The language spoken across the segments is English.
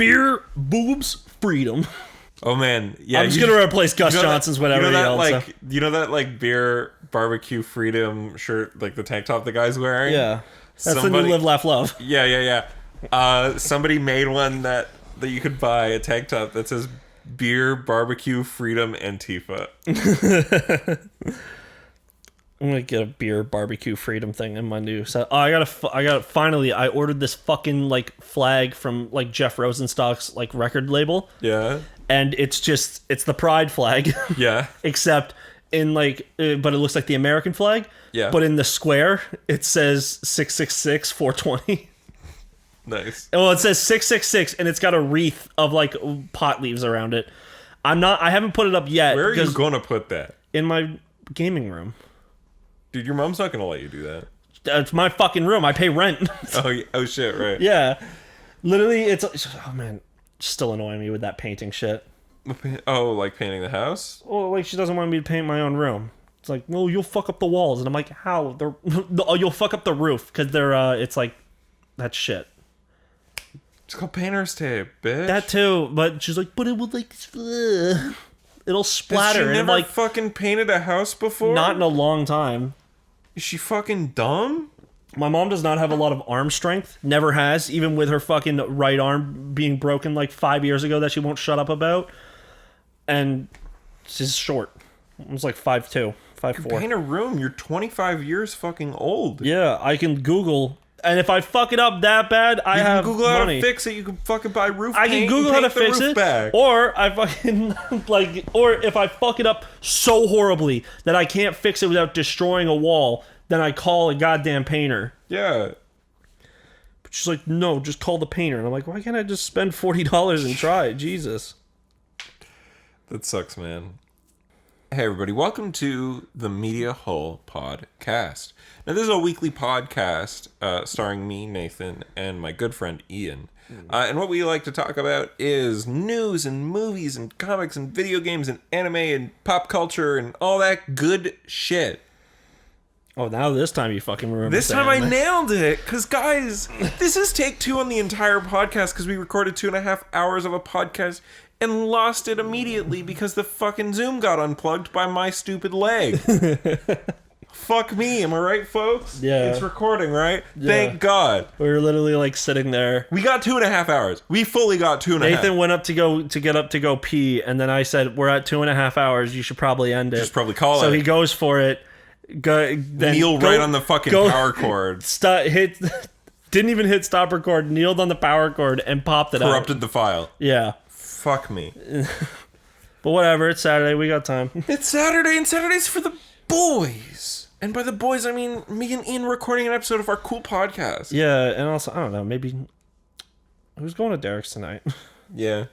beer, boobs, freedom. Oh man, yeah. I'm just gonna replace Gus Johnson's whatever he else. You know that like beer, barbecue, freedom shirt, like the tank top the guy's wearing? Yeah. That's the new Live, Laugh, Love. Yeah. Somebody made one that you could buy, a tank top that says beer, barbecue, freedom, Antifa. I'm gonna get a beer, barbecue, freedom thing in my new set. Oh, I finally, I ordered this fucking like flag from like Jeff Rosenstock's like record label. Yeah. And it's the pride flag. Yeah. Except in like, but it looks like the American flag. Yeah. But in the square, it says 666 420. Nice. Well, it says 666, and it's got a wreath of like pot leaves around it. I haven't put it up yet. Where are you going to put that? In my gaming room. Dude, your mom's not going to let you do that. It's my fucking room. I pay rent. Oh shit, right. Yeah. Literally, oh man, still annoying me with that painting shit. Oh, like painting the house? Oh, like she doesn't want me to paint my own room. It's like, well, you'll fuck up the walls. And I'm like, how? You'll fuck up the roof because it's like, that's shit. It's called painter's tape, bitch. That too, but she's like, but it will like, it'll splatter. Has she never like fucking painted a house before? Not in a long time. Is she fucking dumb? My mom does not have a lot of arm strength. Never has, even with her fucking right arm being broken like 5 years ago that she won't shut up about. And she's short. It's like 5'2", 5'4". Paint a room. You're 25 years fucking old. Yeah, I can Google. And if I fuck it up that bad, I have Google how money. to fix it. You can fucking buy roof I paint. can Google how to fix it. Back. Or I fucking or if I fuck it up so horribly that I can't fix it without destroying a wall, then I call a goddamn painter. Yeah. But she's like, no, just call the painter. And I'm like, why can't I just spend $40 and try it? Jesus. That sucks, man. Hey, everybody. Welcome to the Media Hull Podcast. Now, this is a weekly podcast starring me, Nathan, and my good friend, Ian. And what we like to talk about is news and movies and comics and video games and anime and pop culture and all that good shit. Oh, now this time you fucking remember. This time I nailed it. Because, guys, this is take 2 on the entire podcast because we recorded 2.5 hours of a podcast and lost it immediately because the fucking Zoom got unplugged by my stupid leg. Fuck me, am I right, folks? Yeah. It's recording, right? Yeah. Thank God. We were literally like sitting there. We got 2.5 hours. We fully got 2.5. Nathan went up to get up to go pee, and then I said, "We're at 2.5 hours. You should probably end it." Just probably call it. So he goes for it. Kneel right on the fucking power cord. Didn't even hit stop record. Kneeled on the power cord and popped it out. Corrupted the file. Yeah. Fuck me. But whatever. It's Saturday. We got time. It's Saturday, and Saturday's for the boys. And by the boys, I mean me and Ian recording an episode of our cool podcast. Yeah, and also, I don't know, maybe... Who's going to Derek's tonight? Yeah.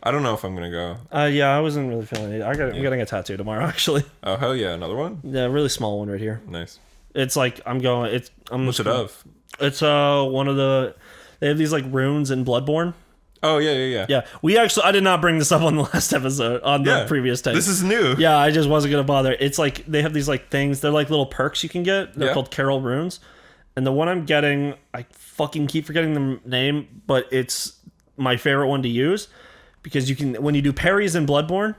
I don't know if I'm going to go. Yeah, I wasn't really feeling it. I'm getting a tattoo tomorrow, actually. Oh, hell yeah. Another one? Yeah, a really small one right here. Nice. It's like, What's it of? It's one of the... They have these, like, runes in Bloodborne. Oh, yeah. Yeah, I did not bring this up on the last episode, on the previous time. This is new. Yeah, I just wasn't going to bother. It's like, they have these like things, they're like little perks you can get. They're called Carol Runes. And the one I'm getting, I fucking keep forgetting the name, but it's my favorite one to use. Because you can, when you do parries in Bloodborne,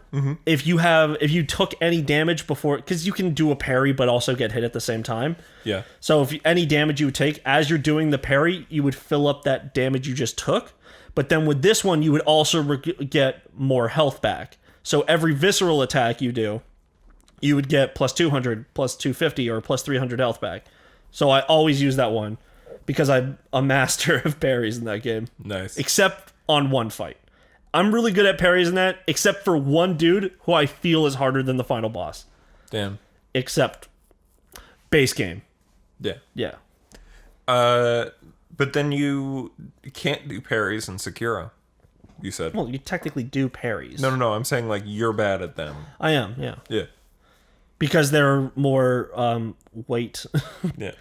if you took any damage before, because you can do a parry but also get hit at the same time. Yeah. So if any damage you would take, as you're doing the parry, you would fill up that damage you just took. But then with this one, you would also get more health back. So every visceral attack you do, you would get plus 200, plus 250, or plus 300 health back. So I always use that one because I'm a master of parries in that game. Nice. Except on one fight. I'm really good at parries in that, except for one dude who I feel is harder than the final boss. Damn. Except base game. Yeah. Yeah. But then you can't do parries in Sekiro, you said. Well, you technically do parries. No. I'm saying, like, you're bad at them. I am, yeah. Yeah. Because they're more weight. Yeah.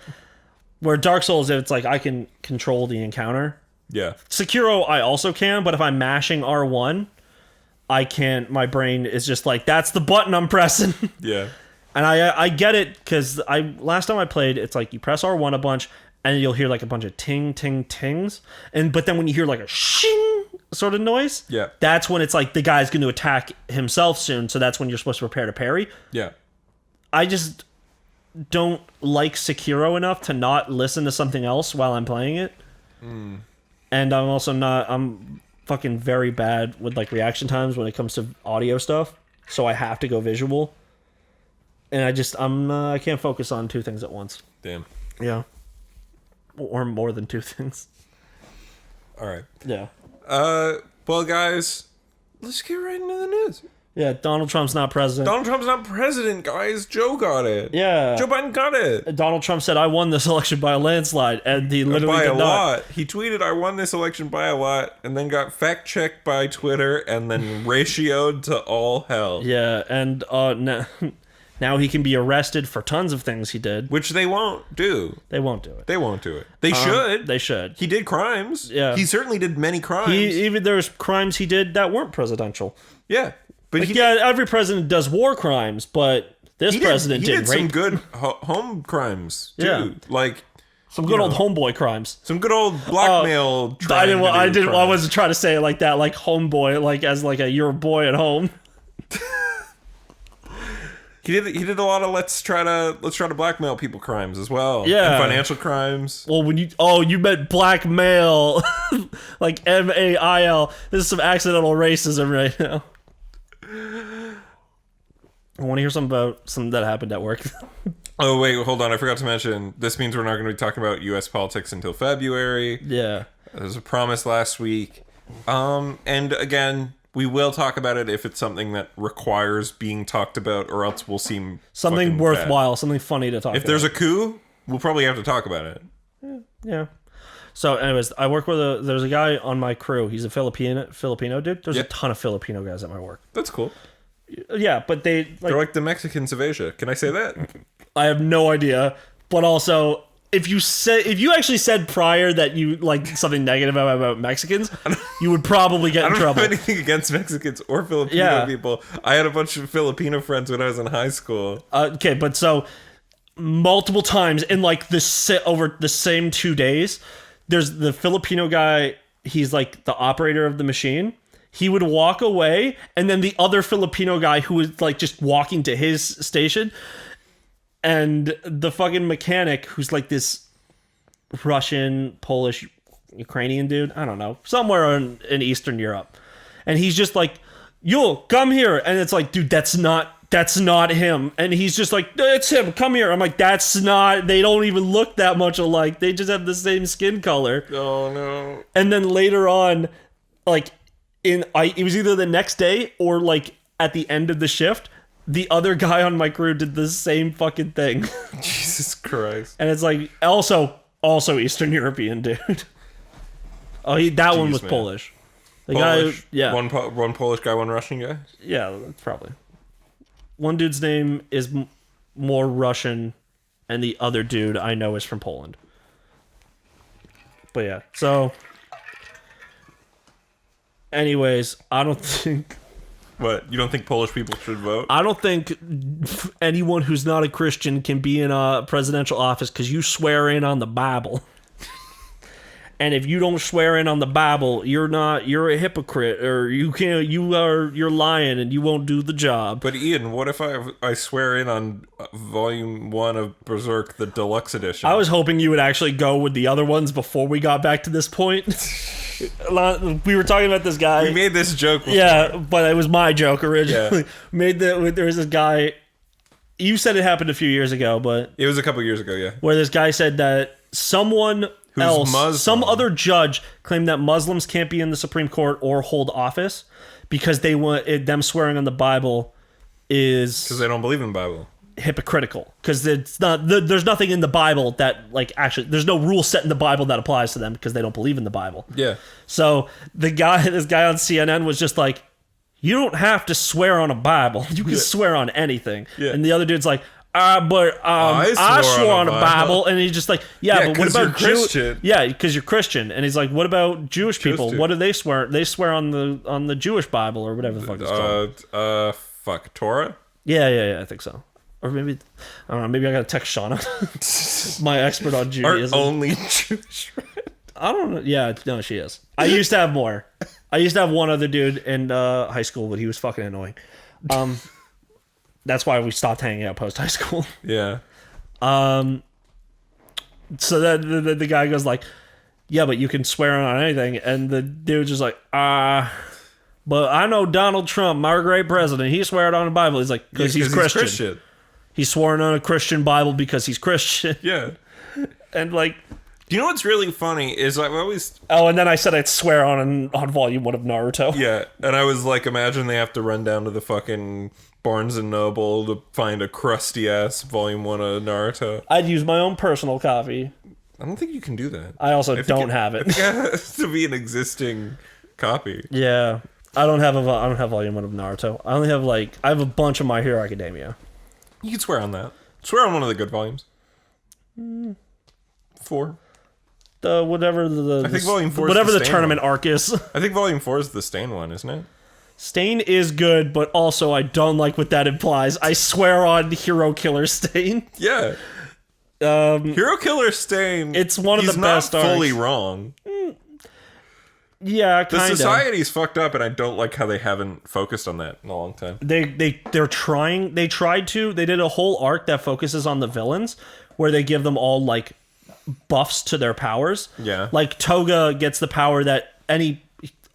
Where Dark Souls, it's like I can control the encounter. Yeah. Sekiro, I also can, but if I'm mashing R1, I can't. My brain is just like, that's the button I'm pressing. Yeah. And I get it, because last time I played, it's like you press R1 a bunch, and you'll hear like a bunch of ting, ting, tings. But then when you hear like a shing, sort of noise. Yeah. That's when it's like the guy's going to attack himself soon, so that's when you're supposed to prepare to parry. Yeah. I just don't like Sekiro enough to not listen to something else while I'm playing it. And I'm also not... I'm fucking very bad with like reaction times when it comes to audio stuff, so I have to go visual. And I can't focus on two things at once. Damn. Yeah. Or more than two things. All right. Yeah. Well, guys, let's get right into the news. Yeah, Donald Trump's not president. Donald Trump's not president, guys. Joe got it. Yeah. Joe Biden got it. Donald Trump said, I won this election by a landslide, and he literally By did a not. lot. He tweeted, I won this election by a lot, and then got fact-checked by Twitter, and then ratioed to all hell. Yeah, and now he can be arrested for tons of things he did. Which they won't do. They won't do it. They won't do it. They should. They should. He did crimes. Yeah. He certainly did many crimes. Even there's crimes he did that weren't presidential. Yeah. But Like, every president does war crimes, but this president he did rape. some good home crimes, too. Yeah. Like... Some good old homeboy crimes. Some good old blackmail. I wasn't trying to say it like that, like homeboy, like as like a you're a boy at home. He did a lot of let's try to blackmail people crimes as well. Yeah. And financial crimes. Well, when you meant blackmail, like MAIL. This is some accidental racism right now. I want to hear something that happened at work. Oh wait, hold on! I forgot to mention. This means we're not going to be talking about U.S. politics until February. Yeah, there was a promise last week, and again, we will talk about it if it's something that requires being talked about, or else we'll seem something worthwhile, something funny to talk about. If there's a coup, we'll probably have to talk about it. Yeah. So, anyways, I work with there's a guy on my crew. He's a Filipino dude. There's a ton of Filipino guys at my work. That's cool. Yeah, but they're like the Mexicans of Asia. Can I say that? I have no idea. But also, if you actually said prior that you like something negative about Mexicans, you would probably get in trouble. I don't have anything against Mexicans or Filipino people. I had a bunch of Filipino friends when I was in high school. Okay, but so multiple times in like over the same 2 days, there's the Filipino guy. He's like the operator of the machine. He would walk away, and then the other Filipino guy who was like just walking to his station, and the fucking mechanic who's like this Russian, Polish, Ukrainian dude, I don't know, somewhere in Eastern Europe, and he's just like, "Yo, come here," and it's like, dude, that's not him, and he's just like, "It's him, come here." I'm like, that's not. They don't even look that much alike. They just have the same skin color. Oh no! And then later on, like. It was either the next day or like at the end of the shift, the other guy on my crew did the same fucking thing. Jesus Christ! And it's like also Eastern European dude. That one was man. Polish. The Polish? Guy, yeah, one Polish guy, one Russian guy. Yeah, probably. One dude's name is more Russian, and the other dude I know is from Poland. But yeah, so. Anyways, I don't think... What? You don't think Polish people should vote? I don't think anyone who's not a Christian can be in a presidential office because you swear in on the Bible. And if you don't swear in on the Bible, you're a hypocrite, or you're lying and you won't do the job. But Ian, what if I swear in on Volume 1 of Berserk, the deluxe edition? I was hoping you would actually go with the other ones before we got back to this point. We were talking about this guy. We made this joke before. Yeah, but it was my joke originally. Yeah. There was this guy. You said it happened a few years ago, but it was a couple years ago. Yeah, where this guy said that someone else, some other judge, claimed that Muslims can't be in the Supreme Court or hold office because they want them swearing on the Bible is because they don't believe in the Bible. Hypocritical, because it's not. There's nothing in the Bible that like actually. There's no rule set in the Bible that applies to them because they don't believe in the Bible. Yeah. So this guy on CNN was just like, "You don't have to swear on a Bible. You can swear on anything." Yeah. And the other dude's like, I swore on a Bible. And he's just like, yeah, but what about Christian? Yeah, because you're Christian. And he's like, what about Jewish people? What do they swear? They swear on the Jewish Bible or whatever the fuck it's called. Fuck Torah. Yeah, I think so. Or maybe, I don't know, maybe I gotta text Shauna, my expert on Judaism. Our only Jewish friend. I don't know. Yeah, no, she is. I used to have more. I used to have one other dude in high school, but he was fucking annoying. That's why we stopped hanging out post high school. Yeah. So then the guy goes like, yeah, but you can swear on anything. And the dude's just like, but I know Donald Trump, our great president, he swore on the Bible. He's like, because he's Christian. He's sworn on a Christian Bible because he's Christian. Yeah. And like... Do you know what's really funny is I always... Oh, and then I said I'd swear on Volume 1 of Naruto. Yeah, and I was like, imagine they have to run down to the fucking Barnes & Noble to find a crusty-ass Volume 1 of Naruto. I'd use my own personal copy. I don't think you can do that. I also don't have it. I think it has to be an existing copy. Yeah. I don't have Volume 1 of Naruto. I only have I have a bunch of My Hero Academia. You can swear on that. Swear on one of the good volumes. 4. Whatever I think Volume 4 is whatever the Stain tournament one. arc is. I think Volume 4 is the Stain one, isn't it? Stain is good, but also I don't like what that implies. I swear on Hero Killer Stain. Yeah. Hero Killer Stain. It's one of the best arcs. He's not fully arcs. wrong. Yeah, kind of. The society's fucked up, and I don't like how they haven't focused on that in a long time. They're trying. They tried to. They did a whole arc that focuses on the villains, where they give them all buffs to their powers. Yeah. Like Toga gets the power that any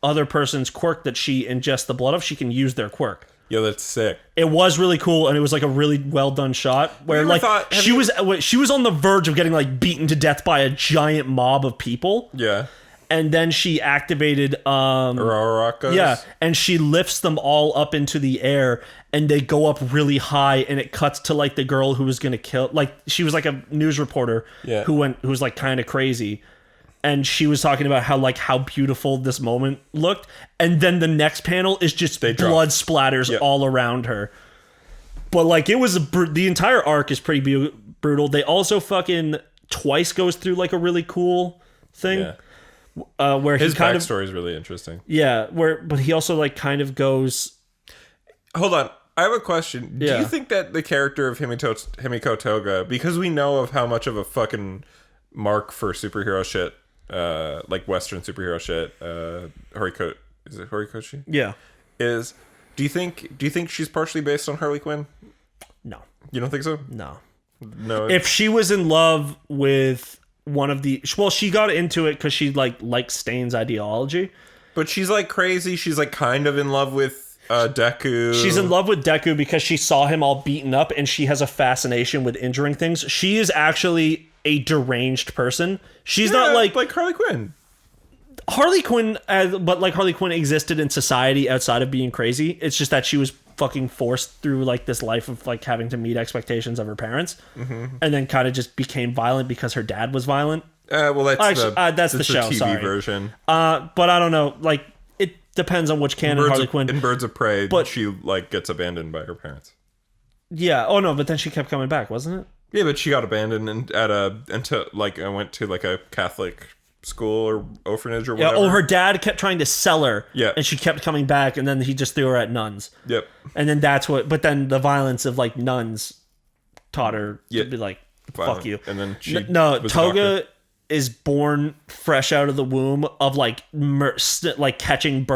other person's quirk that she ingests the blood of, she can use their quirk. Yo, that's sick. It was really cool, and it was a really well done shot where she was on the verge of getting beaten to death by a giant mob of people. Yeah. And then she activated Urarakas. Yeah, and she lifts them all up into the air, and they go up really high, and it cuts to the girl who was gonna kill. She was a news reporter who was kind of crazy, and she was talking about how beautiful this moment looked, and then the next panel is just blood splatters all around her. But it was the entire arc is pretty brutal. They also fucking twice goes through a really cool thing. Yeah. Where his kind of backstory is really interesting. Yeah, but he also kind of goes. Hold on, I have a question. Yeah. Do you think that the character of Himiko Toga, because we know of how much of a fucking mark for superhero shit, Western superhero shit, Horikoshi? Yeah. Do you think she's partially based on Harley Quinn? No. You don't think so? No. No. If she was in love with one of the... Well, she got into it because she, likes Stain's ideology. But she's, crazy. She's, kind of in love with Deku. She's in love with Deku because she saw him all beaten up, and she has a fascination with injuring things. She is actually a deranged person. She's not, like Harley Quinn. Harley Quinn, but, Harley Quinn existed in society outside of being crazy. It's just that she was fucking forced through this life of having to meet expectations of her parents, and then kind of just became violent because her dad was violent. Well, that's the show. TV sorry. version. But I don't know. It depends on which canon Harley Quinn. In Birds of Prey, but she gets abandoned by her parents. Yeah. Oh no, but then she kept coming back, wasn't it? Yeah, but she got abandoned I went to a Catholic school or orphanage or whatever. Yeah, her dad kept trying to sell her. Yeah. And she kept coming back, and then he just threw her at nuns. Yep. And then but then the violence of nuns taught her to be violent. Fuck you. And then she Toga is born fresh out of the womb of catching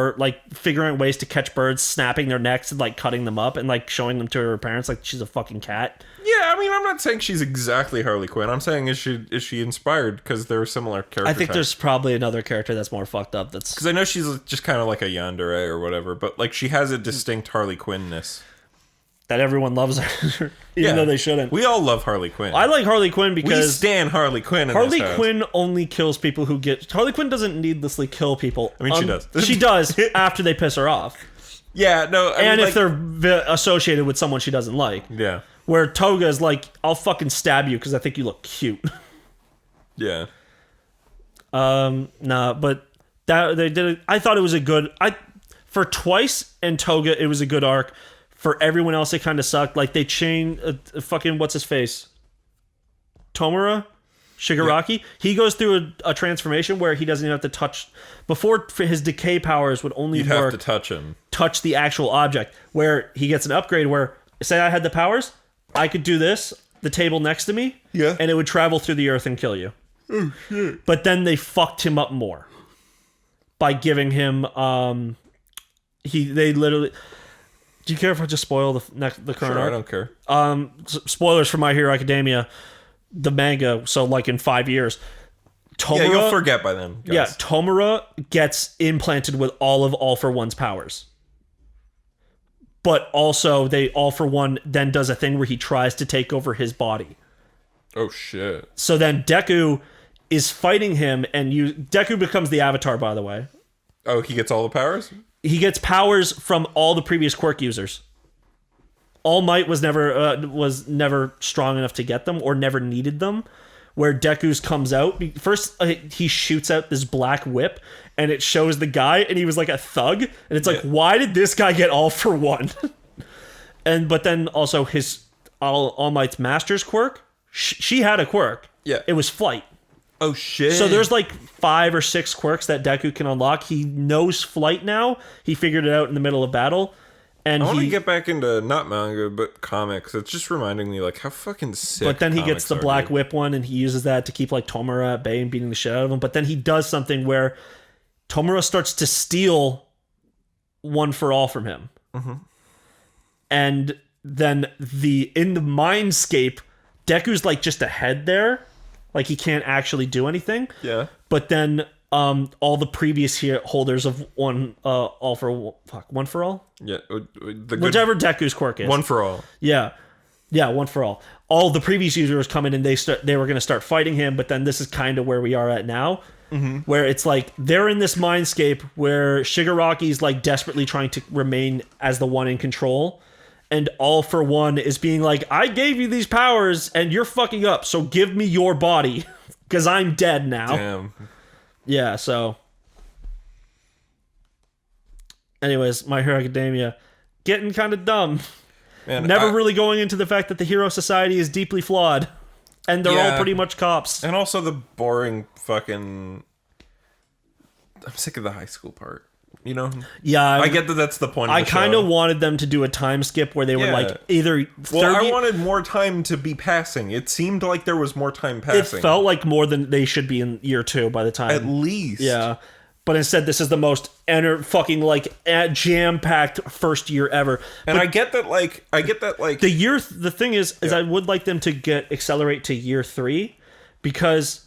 figuring ways to catch birds, snapping their necks and cutting them up and showing them to her parents she's a fucking cat. Yeah, I mean, I'm not saying she's exactly Harley Quinn. I'm saying is she inspired because they're similar characters. I think there's probably another character that's more fucked up. That's because I know she's just kind of like a yandere or whatever, but she has a distinct Harley Quinn-ness. That everyone loves her, even though they shouldn't. We all love Harley Quinn. I like Harley Quinn because... We stan Harley Quinn in Harley this house. Quinn only kills people who get... Harley Quinn doesn't needlessly kill people. I mean, she does. She does after they piss her off. Yeah, no... And if they're associated with someone she doesn't like. Yeah. Where Toga is I'll fucking stab you because I think you look cute. Yeah. Nah, but that they did it. I thought it was a good... For Twice and Toga, it was a good arc. For everyone else, it kind of sucked. They changed fucking what's his face, Tomura Shigaraki. Yeah. He goes through a transformation where he doesn't even have to touch. Before, his decay powers would only You'd have to touch him, touch the actual object. Where he gets an upgrade. Where say I had the powers, I could do this. The table next to me, and it would travel through the earth and kill you. Oh shit! But then they fucked him up more. by giving him they literally. Do you care if I just spoil the current Sure, arc? I don't care. Spoilers for My Hero Academia, the manga. So like in 5 years, Tomura, Yeah, you'll forget by then. Guys. Yeah, Tomura gets implanted with all for One's powers. But also, All for One then does a thing where he tries to take over his body. Oh shit. So then Deku is fighting him, and Deku becomes the Avatar, by the way. Oh, he gets all the powers? He gets powers from all the previous quirk users. All Might was never strong enough to get them, or never needed them. Where Deku's comes out first, he shoots out this black whip, and it shows the guy, and he was like a thug, and it's like, why did this guy get All for One? But then also his All Might's master's quirk, she had a quirk. Yeah, it was flight. Oh shit! So there's like 5 or 6 quirks that Deku can unlock. He knows flight now. He figured it out in the middle of battle. And I want to get back into not manga but comics. It's just reminding me like how fucking sick. But then he gets the black dude. whip one, and he uses that to keep like Tomura at bay and beating the shit out of him. But then he does something where Tomura starts to steal One for All from him, and then in the mindscape, Deku's like just a head there, like he can't actually do anything. Yeah. But then all the previous holders of One for All. Yeah, Whichever Deku's quirk is. One for All. Yeah, One for All. All the previous users come in and they were going to start fighting him, but then this is kind of where we are at now, where it's like they're in this mindscape where Shigaraki's like desperately trying to remain as the one in control, and All for One is being like, I gave you these powers and you're fucking up, so give me your body because I'm dead now. Damn. Yeah, so... Anyways, My Hero Academia, getting kind of dumb. Man, Never really going into the fact that the hero society is deeply flawed. And they're all pretty much cops. And also the boring fucking... I'm sick of the high school part. You know? Yeah. I get that that's the point of I the kind show. of wanted them to do a time skip where they were like either 30... Well, I wanted more time to be passing. It seemed like there was more time passing. It felt like more than they should be in year 2 by the time. At least. Yeah. But instead, this is the most jam-packed first year ever. And but I get that, like... the thing is I would like them to accelerate to year 3, because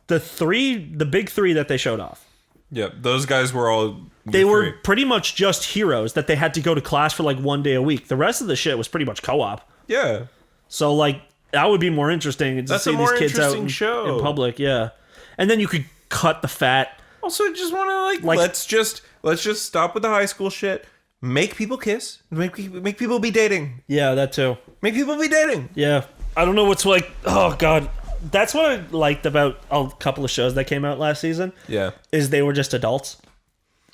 the big 3 that they showed off. Yeah, those guys were all... They were pretty much just heroes that they had to go to class for like 1 day a week. The rest of the shit was pretty much co-op. Yeah. So like that would be more interesting to see these kids out in public. Yeah, and then you could cut the fat. Also, I just want to like let's just stop with the high school shit. Make people kiss. Make people be dating. Yeah, that too. Make people be dating. Yeah, I don't know what's like. Oh god, that's what I liked about a couple of shows that came out last season. Yeah, is they were just adults,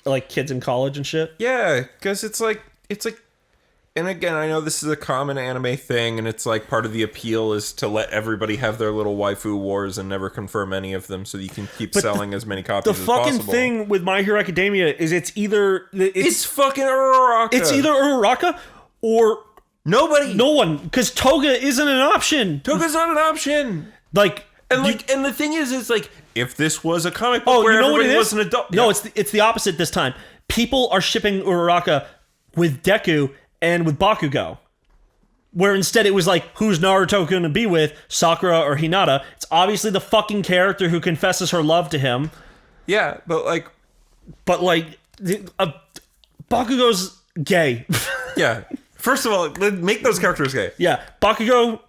like kids in college and shit. Yeah, because it's like. And again, I know this is a common anime thing, and it's like part of the appeal is to let everybody have their little waifu wars and never confirm any of them, so you can keep selling as many copies as possible. The fucking thing with My Hero Academia is it's fucking Uraraka. It's either Uraraka or no one, because Toga isn't an option. Toga's not an option. And the thing is like if this was a comic book where everybody was an adult. No, it's the opposite this time. People are shipping Uraraka with Deku and with Bakugo, where instead it was like, who's Naruto going to be with, Sakura or Hinata? It's obviously the fucking character who confesses her love to him. Yeah, but Bakugo's gay. Yeah. First of all, make those characters gay. Yeah, Bakugo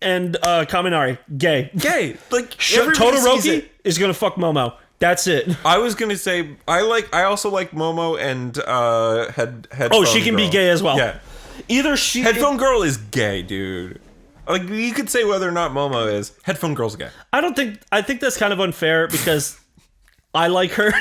and Kaminari, gay. Gay. Like Todoroki is going to fuck Momo. That's it. I was gonna say I also like Momo and Headphone. Oh, she can Girl. be gay as well. Yeah. Headphone Girl is gay, dude. Like you could say whether or not Momo is. Headphone Girl's gay. I think that's kind of unfair because I like her.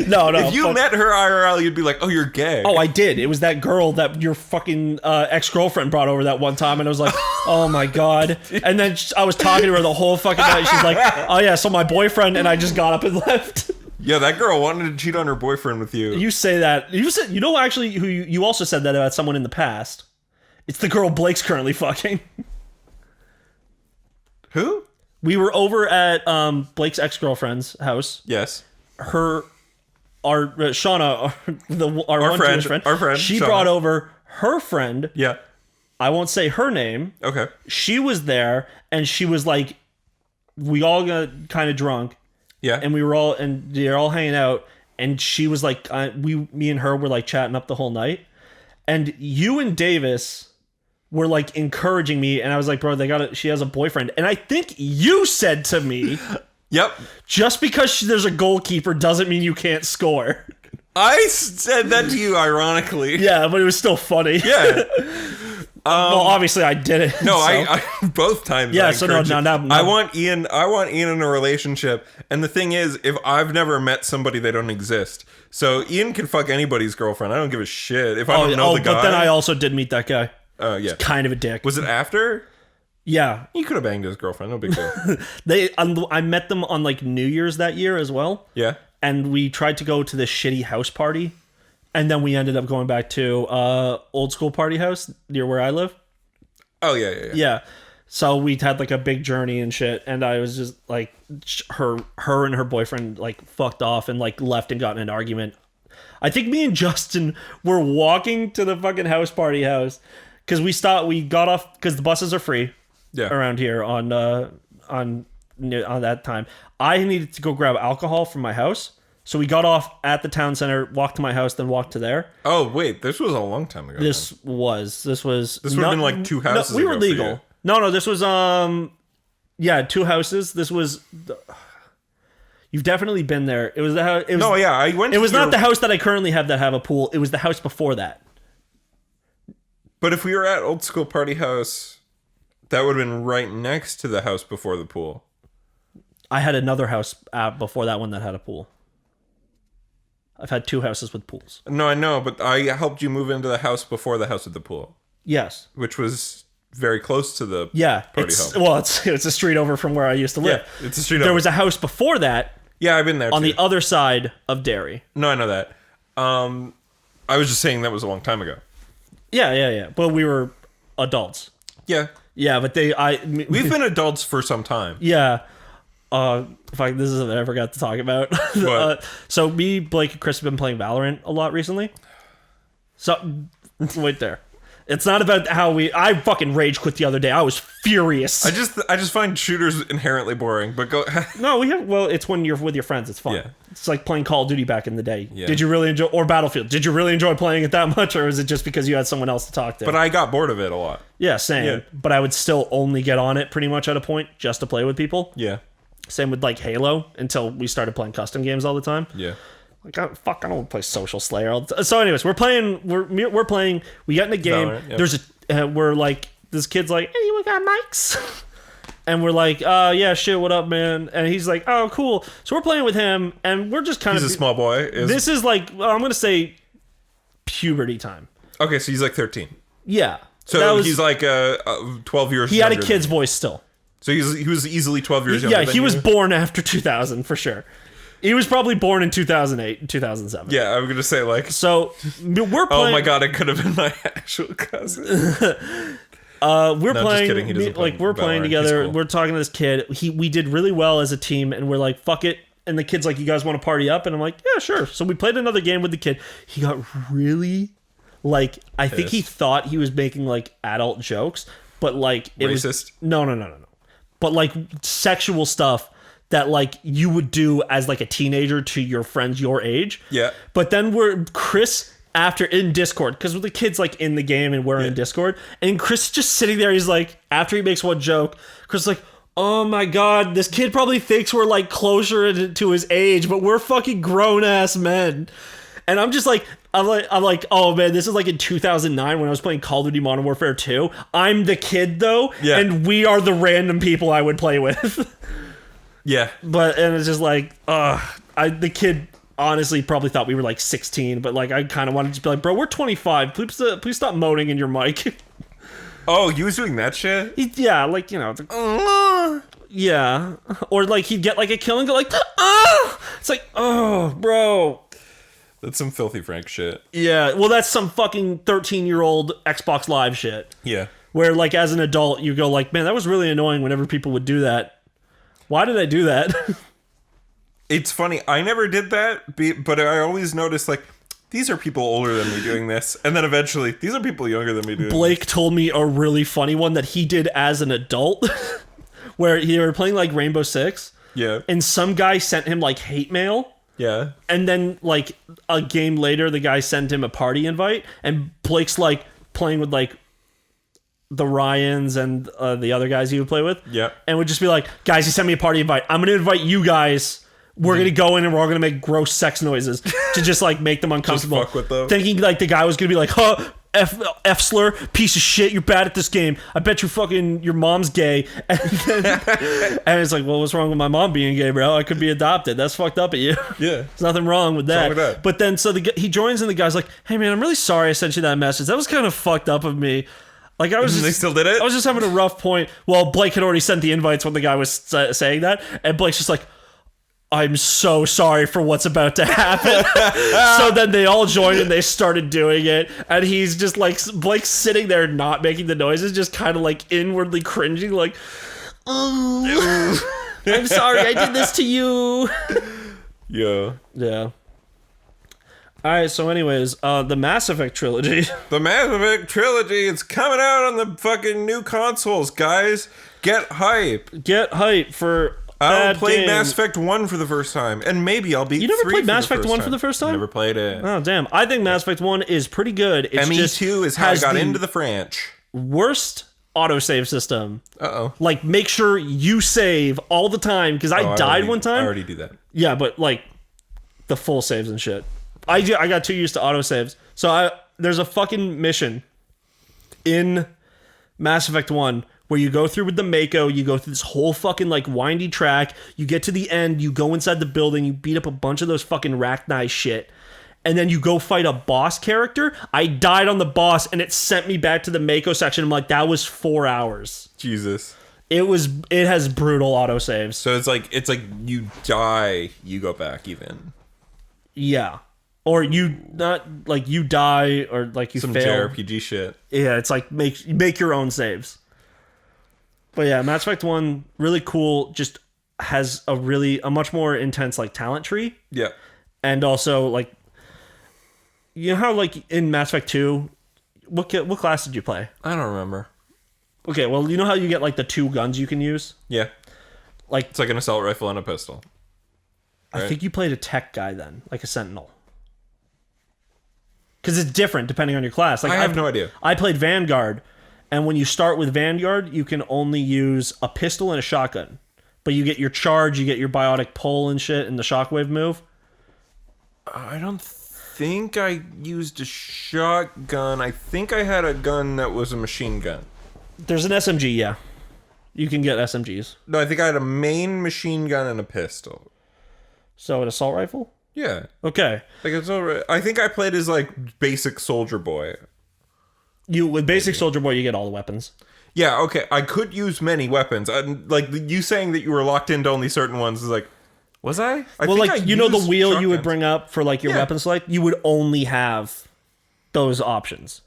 No. If you met her IRL, you'd be like, "Oh, you're gay." Oh, I did. It was that girl that your fucking ex-girlfriend brought over that one time, and I was like, "Oh my god!" And then I was talking to her the whole fucking night. She's like, "Oh yeah, so my boyfriend," and I just got up and left. Yeah, that girl wanted to cheat on her boyfriend with you. You say that. You know actually who you also said that about someone in the past. It's the girl Blake's currently fucking. Who? We were over at Blake's ex-girlfriend's house. Yes. Shauna, our one friend, Jewish friend, our friend, she Shauna. brought over her friend. Yeah. I won't say her name. Okay. She was there, and she was like, we all got kind of drunk, Yeah. and they're all hanging out, and she was like, me and her were like chatting up the whole night, and you and Davis were like encouraging me, and I was like, bro, she has a boyfriend, and I think you said to me, Yep. just because there's a goalkeeper doesn't mean you can't score. I said that to you ironically. Yeah, but it was still funny. Yeah. Well, obviously I did it. No, so. I both times. Yeah, I so no, encourage it. no. I want Ian in a relationship, and the thing is, if I've never met somebody, they don't exist. So Ian can fuck anybody's girlfriend. I don't give a shit if I don't know the guy. But then I also did meet that guy. Oh yeah, Kind of a dick. was it after? Yeah, You could have banged his girlfriend. No big deal. I met them on like New Year's that year as well. Yeah. And we tried to go to this shitty house party, and then we ended up going back to old school party house near where I live. Oh yeah. Yeah. So we had like a big journey and shit, and I was just like, her and her boyfriend like fucked off and like left and got in an argument. I think me and Justin were walking to the fucking house party house because we got off because the buses are free around here on that time. I needed to go grab alcohol from my house. So we got off at the town center, walked to my house, then walked to there. Oh wait, this was a long time ago. This would have been like 2 houses. No, we were ago for legal. you. No, this was 2 houses. This was. You've definitely been there. It was the house. No, yeah, I went. It was not the house that I currently have that have a pool. It was the house before that. But if we were at old school party house, that would have been right next to the house before the pool. I had another house before that one that had a pool. I've had 2 houses with pools. No, I know, but I helped you move into the house before the house with the pool. Yes. Which was very close to the party home. Well, it's a street over from where I used to live. Yeah, it's a street over. There was a house before that. Yeah, I've been there on too. the other side of Derry. No, I know that. I was just saying that was a long time ago. Yeah. But we were adults. Yeah. Yeah, but we've been adults for some time. Yeah. This is something I forgot to talk about. So me, Blake, and Chris have been playing Valorant a lot recently. So, wait there. It's not about how I fucking rage quit the other day. I was furious. I just find shooters inherently boring, but go. No, it's when you're with your friends. It's fun. Yeah. It's like playing Call of Duty back in the day. Yeah. Did you really enjoy, or Battlefield? Did you really enjoy playing it that much, or is it just because you had someone else to talk to? But I got bored of it a lot. Yeah, same. Yeah. But I would still only get on it pretty much at a point just to play with people. Yeah. Same with like Halo until we started playing custom games all the time. Yeah. Like, I don't want to play Social Slayer all the time. So anyways, we're playing. We got in a game. Valorant, yep. There's we're like, this kid's like, hey, we got mics. And we're like, yeah, shit, what up, man? And he's like, oh, cool. So we're playing with him, and we're just kind of... He's a small boy. This is like, I'm going to say puberty time. Okay, so he's like 13. Yeah. So he's like 12 years He had a kid's voice still. So he was easily 12 years younger. Yeah, he was born after 2000, for sure. He was probably born in 2008 and 2007. Yeah, I was going to say like... So we're playing... Oh my god, it could have been my actual cousin. We're playing, just kidding. He doesn't we're playing together. Cool. We're talking to this kid. We did really well as a team, and we're like, fuck it. And the kid's like, you guys want to party up? And I'm like, yeah, sure. So we played another game with the kid. He got really, like, I think he thought he was making like adult jokes, but like it racist. was no. But like sexual stuff that like you would do as like a teenager to your friends your age. Yeah. But then Chris after in Discord, because the kid's like in the game and we're in Discord, and Chris is just sitting there. He's like, after he makes one joke, Chris is like, oh my god, this kid probably thinks we're like closer to his age, but we're fucking grown ass men. And I'm just like, I'm like, oh man, this is like in 2009 when I was playing Call of Duty Modern Warfare 2. I'm the kid though, and we are the random people I would play with. Yeah. And it's just like, the kid honestly probably thought we were like 16, but like I kind of wanted to be like, bro, we're 25. Please stop moaning in your mic. Oh, he was doing that shit? Yeah, like, you know, it's like, yeah. Or like he'd get like a kill and go like, it's like, oh, bro. That's some filthy Frank shit. Yeah, well, that's some fucking 13-year-old Xbox Live shit. Yeah. Where like as an adult you go like, man, that was really annoying whenever people would do that. Why did I do that? It's funny. I never did that, but I always noticed, like, these are people older than me doing this. And then eventually, these are people younger than me doing Blake told me a really funny one that he did as an adult where he were playing, like, Rainbow Six. Yeah. And some guy sent him, like, hate mail. Yeah. And then, like, a game later, the guy sent him a party invite. And Blake's, like, playing with, like, the Ryans and the other guys he would play with. Yeah. And would just be like, guys, he sent me a party invite. I'm going to invite you guys. We're going to go in and we're all going to make gross sex noises to just, like, make them uncomfortable. Just fuck with them. Thinking, like, the guy was going to be like, huh, F slur, piece of shit, you're bad at this game. I bet your mom's gay. And it's like, well, what's wrong with my mom being gay, bro? I could be adopted. That's fucked up at you. Yeah. There's nothing wrong with that. What's wrong with that? But then, so he joins and the guy's like, hey, man, I'm really sorry I sent you that message. That was kind of fucked up of me. Like, I was just, they still did it? I was just having a rough point. Well, Blake had already sent the invites when the guy was saying that. And Blake's just like, I'm so sorry for what's about to happen. So then they all joined and they started doing it. And he's just like, Blake's sitting there not making the noises, just kind of like inwardly cringing, like, oh, I'm sorry I did this to you. Yeah. Yeah. All right, so anyways, the Mass Effect trilogy. The Mass Effect trilogy, it's coming out on the fucking new consoles, guys. Get hype. Get hype for I that played game. Mass Effect 1 for the first time, and maybe I'll beat 3 You never for played the Mass Effect first 1 time. for the first time? Never played it. Oh, damn. I think Mass Effect 1 is pretty good. It's just ME2 is how I has got the into the French. worst autosave system. Uh-oh. Like, make sure you save all the time, because I died one time. I already do that. Yeah, but, like, the full saves and shit. I got too used to autosaves. So there's a fucking mission in Mass Effect 1 where you go through with the Mako, you go through this whole fucking, like, windy track, you get to the end, you go inside the building, you beat up a bunch of those fucking Rachni shit, and then you go fight a boss character. I died on the boss, and it sent me back to the Mako section. I'm like, that was 4 hours. Jesus. It has brutal autosaves. So it's like you die, you go back even. Yeah. Or you die, or like you Some fail. JRPG shit. Yeah, it's like make your own saves. But yeah, Mass Effect 1, really cool, just has a much more intense, like, talent tree. Yeah. And also, like, you know how, like, in Mass Effect 2, what class did you play? I don't remember. Okay, well, you know how you get, like, the 2 guns you can use? Yeah. Like, It's like an assault rifle and a pistol. I think you played a tech guy then, like a sentinel. Because it's different depending on your class. Like, I have no idea. I played Vanguard, and when you start with Vanguard, you can only use a pistol and a shotgun. But you get your charge, you get your biotic pull and shit, and the shockwave move. I don't think I used a shotgun. I think I had a gun that was a machine gun. There's an SMG, yeah. You can get SMGs. No, I think I had a main machine gun and a pistol. So an assault rifle? Yeah. Okay. Like it's alright. I think I played as like basic soldier boy. With basic soldier boy, you get all the weapons. Yeah, okay. I could use many weapons. Like you saying that you were locked into only certain ones is like, was I? Well, like, you know, the wheel you would shotguns. bring up for, like, your weapon select, you would only have those options.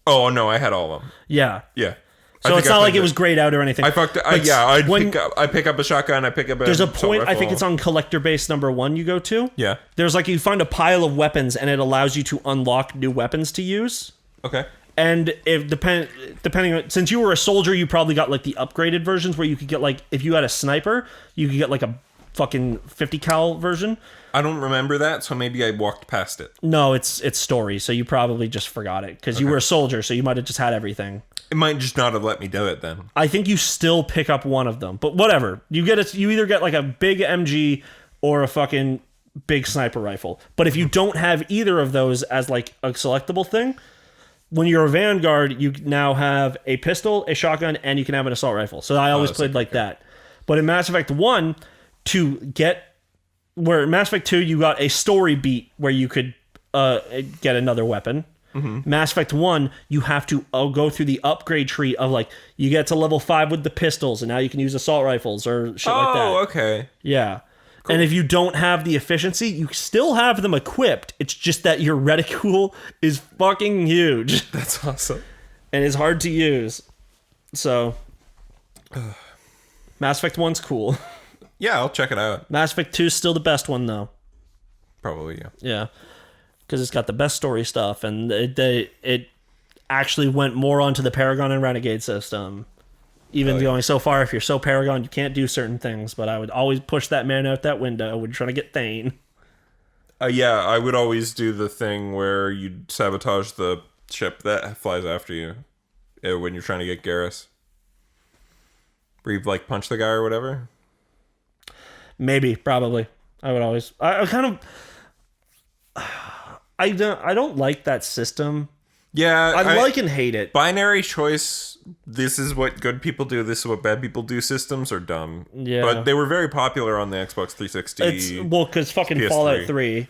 Oh no, I had all of them. Yeah. Yeah. So it's not like it was grayed out or anything. I fucked. I pick up a shotgun. I pick up. There's a point. I think it's on collector base number 1. You go to. Yeah. There's like you find a pile of weapons and it allows you to unlock new weapons to use. Okay. And if depending on, since you were a soldier, you probably got like the upgraded versions where you could get, like, if you had a sniper, you could get like a fucking 50 cal version. I don't remember that, so maybe I walked past it. No, it's story, so you probably just forgot it because you were a soldier, so you might have just had everything. It might just not have let me do it then. I think you still pick up one of them, but whatever. You either get like a big MG or a fucking big sniper rifle. But if you don't have either of those as like a selectable thing, when you're a Vanguard, you now have a pistol, a shotgun, and you can have an assault rifle. So I always played like that. But in Mass Effect 1, where in Mass Effect 2, you got a story beat where you could get another weapon. Mm-hmm. Mass Effect 1, you have to go through the upgrade tree of, like, you get to level 5 with the pistols, and now you can use assault rifles or shit like that. Oh, okay. Yeah. Cool. And if you don't have the efficiency, you still have them equipped. It's just that your reticule is fucking huge. That's awesome. And it's hard to use. So, Mass Effect 1's cool. Yeah, I'll check it out. Mass Effect 2 is still the best one, though. Probably, yeah. Yeah. Because it's got the best story stuff, and it actually went more onto the Paragon and Renegade system. Even going so far, if you're so Paragon, you can't do certain things, but I would always push that man out that window when trying to get Thane. Yeah, I would always do the thing where you sabotage the ship that flies after you when you're trying to get Garrus. Where you, like, punch the guy or whatever. Maybe, probably. I would always... I kind of... I don't like that system. Yeah, I like and hate it. Binary choice, this is what good people do, this is what bad people do systems are dumb. Yeah. But they were very popular on the Xbox 360. Because fucking PS3. Fallout 3.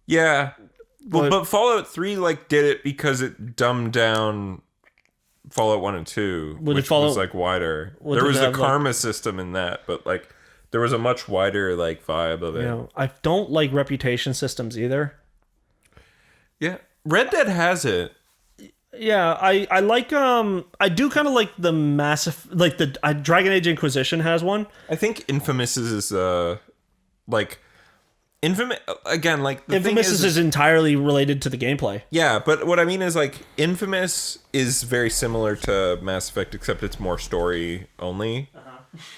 Yeah. Well, but Fallout 3, like, did it because it dumbed down Fallout 1 and 2, which was, like, wider. There was a karma system in that, but, like, there was a much wider, like, vibe of it. You know, I don't like reputation systems either. Yeah. Red Dead has it. Yeah, I like I do kind of like the massive, like the Dragon Age Inquisition has one. I think Infamous is like Infamous again, like the Infamous thing is entirely related to the gameplay. Yeah, but what I mean is, like, Infamous is very similar to Mass Effect, except it's more story only.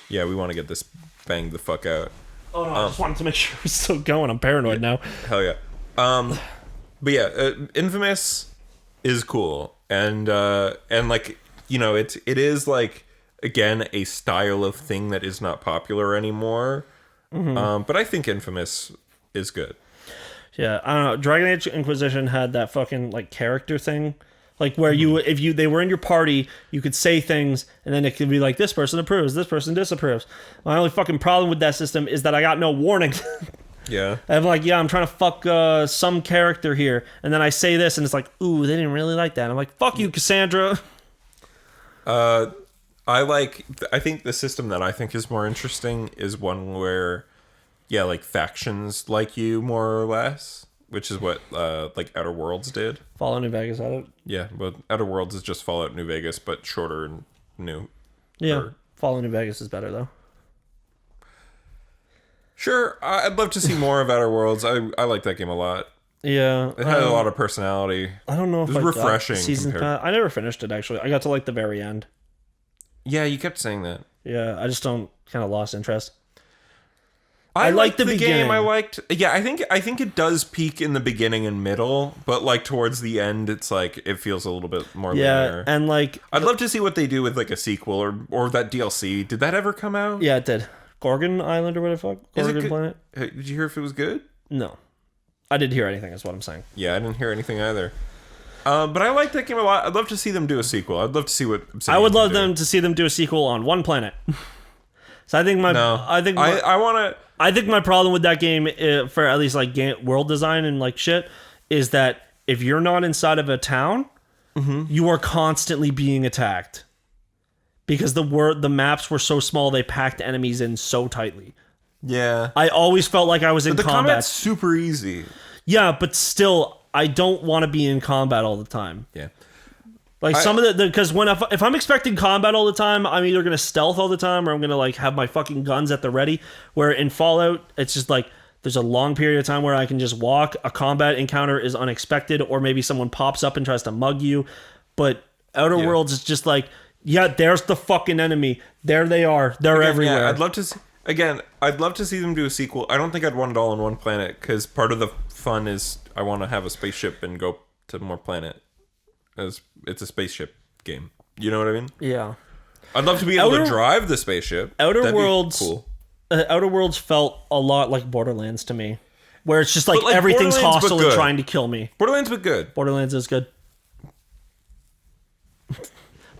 Yeah, we want to get this banged the fuck out. Oh no, I just wanted to make sure it's still going. I'm paranoid now. Hell yeah. But yeah, Infamous is cool, and like, you know, it is, like, again, a style of thing that is not popular anymore. But I think Infamous is good. Yeah, I don't know. Dragon Age Inquisition had that fucking, like, character thing, like, where they were in your party, you could say things, and then it could be like, this person approves, this person disapproves. My only fucking problem with that system is that I got no warning. Yeah. I'm like, yeah, I'm trying to fuck some character here, and then I say this, and it's like, ooh, they didn't really like that. I'm like, fuck you, Cassandra. I think the system that I think is more interesting is one where, yeah, like, factions like you more or less, which is what like Outer Worlds did. Fallout New Vegas had it. Yeah, but Outer Worlds is just Fallout New Vegas, but shorter and new. Yeah, Fallout New Vegas is better though. Sure, I'd love to see more of Outer Worlds. I like that game a lot. Yeah, it had a lot of personality. I don't know if it was refreshing. I never finished it actually. I got to, like, the very end. Yeah, you kept saying that. Yeah, I just don't kind of lost interest. I liked the beginning. game. I think it does peak in the beginning and middle, but, like, towards the end, it's like it feels a little bit more linear. And, like, I'd love to see what they do with, like, a sequel or that DLC. Did that ever come out? Yeah, it did. Gorgon Island or whatever the fuck? Gorgon Planet? Did you hear if it was good? No. I didn't hear anything, is what I'm saying. Yeah, I didn't hear anything either. But I like that game a lot. I'd love to see them do a sequel. I'd love to see what Obsidian I would love them to see them do a sequel on one planet. So I think I think my problem with that game, for at least, like, world design and, like, shit, is that if you're not inside of a town, you are constantly being attacked. Because the maps were so small, they packed enemies in so tightly. Yeah. I always felt like I was in the combat. combat's super easy. Yeah, but still, I don't want to be in combat all the time. Yeah. Like, some of because if I'm expecting combat all the time, I'm either gonna stealth all the time, or I'm gonna, like, have my fucking guns at the ready. Where in Fallout, it's just like there's a long period of time where I can just walk. A combat encounter is unexpected, or maybe someone pops up and tries to mug you. But Outer Worlds is just like, yeah, there's the fucking enemy. There they are. They're everywhere. Yeah, I'd love to see them do a sequel. I don't think I'd want it all on one planet, because part of the fun is I want to have a spaceship and go to more planet. As it's a spaceship game. You know what I mean? Yeah. I'd love to be able to drive the spaceship. Outer Worlds felt a lot like Borderlands to me. Where it's just like everything's hostile and trying to kill me. Borderlands, but good. Borderlands is good.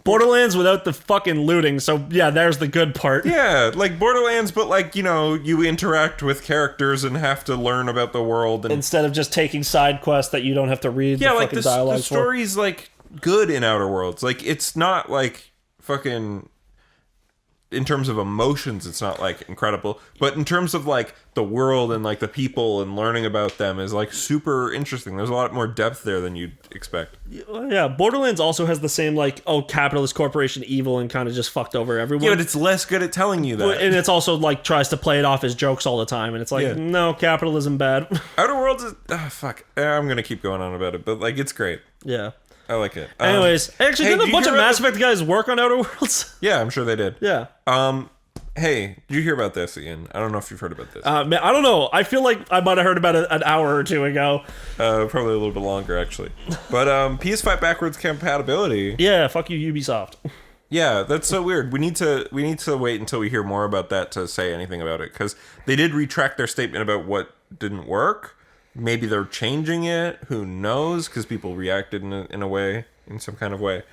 Borderlands without the fucking looting, so yeah, there's the good part. Yeah, like Borderlands, but, like, you know, you interact with characters and have to learn about the world. And instead of just taking side quests that you don't have to read the fucking dialogue for. The story's, like, good in Outer Worlds. Like, it's not, like, fucking... in terms of emotions, it's not like incredible, but in terms of like the world and like the people and learning about them is like super interesting. There's a lot more depth there than you'd expect. Yeah, Borderlands also has the same like, oh, capitalist corporation evil and kind of just fucked over everyone. Yeah, but it's less good at telling you that. And it's also like tries to play it off as jokes all the time, and it's like, no, capitalism bad. Outer Worlds is fuck. I'm gonna keep going on about it, but like it's great. Yeah. I like it. Anyways, actually, didn't a bunch of Mass Effect guys work on Outer Worlds? Yeah, I'm sure they did. Yeah. Hey, did you hear about this, Ian? I don't know if you've heard about this. Man, I don't know. I feel like I might have heard about it an hour or two ago. Probably a little bit longer, actually. But PS5 backwards compatibility. Yeah, fuck you, Ubisoft. Yeah, that's so weird. We need to wait until we hear more about that to say anything about it, because they did retract their statement about what didn't work. Maybe they're changing it. Who knows? Because people reacted in some kind of way.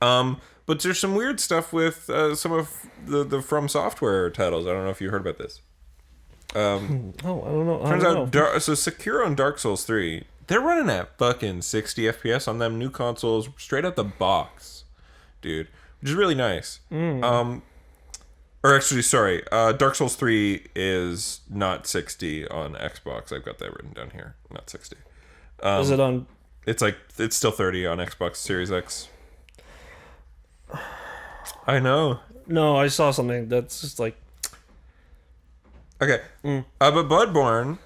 But there's some weird stuff with some of the From Software titles. I don't know if you heard about this. I don't know. Turns out, Sekiro and Dark Souls 3, they're running at fucking 60 FPS on them new consoles straight out the box, dude. Which is really nice. Or actually, sorry, Dark Souls 3 is not 60 on Xbox. I've got that written down here. Not 60. Is it on... It's still 30 on Xbox Series X. I know. No, I saw something that's just like... Okay. But Bloodborne...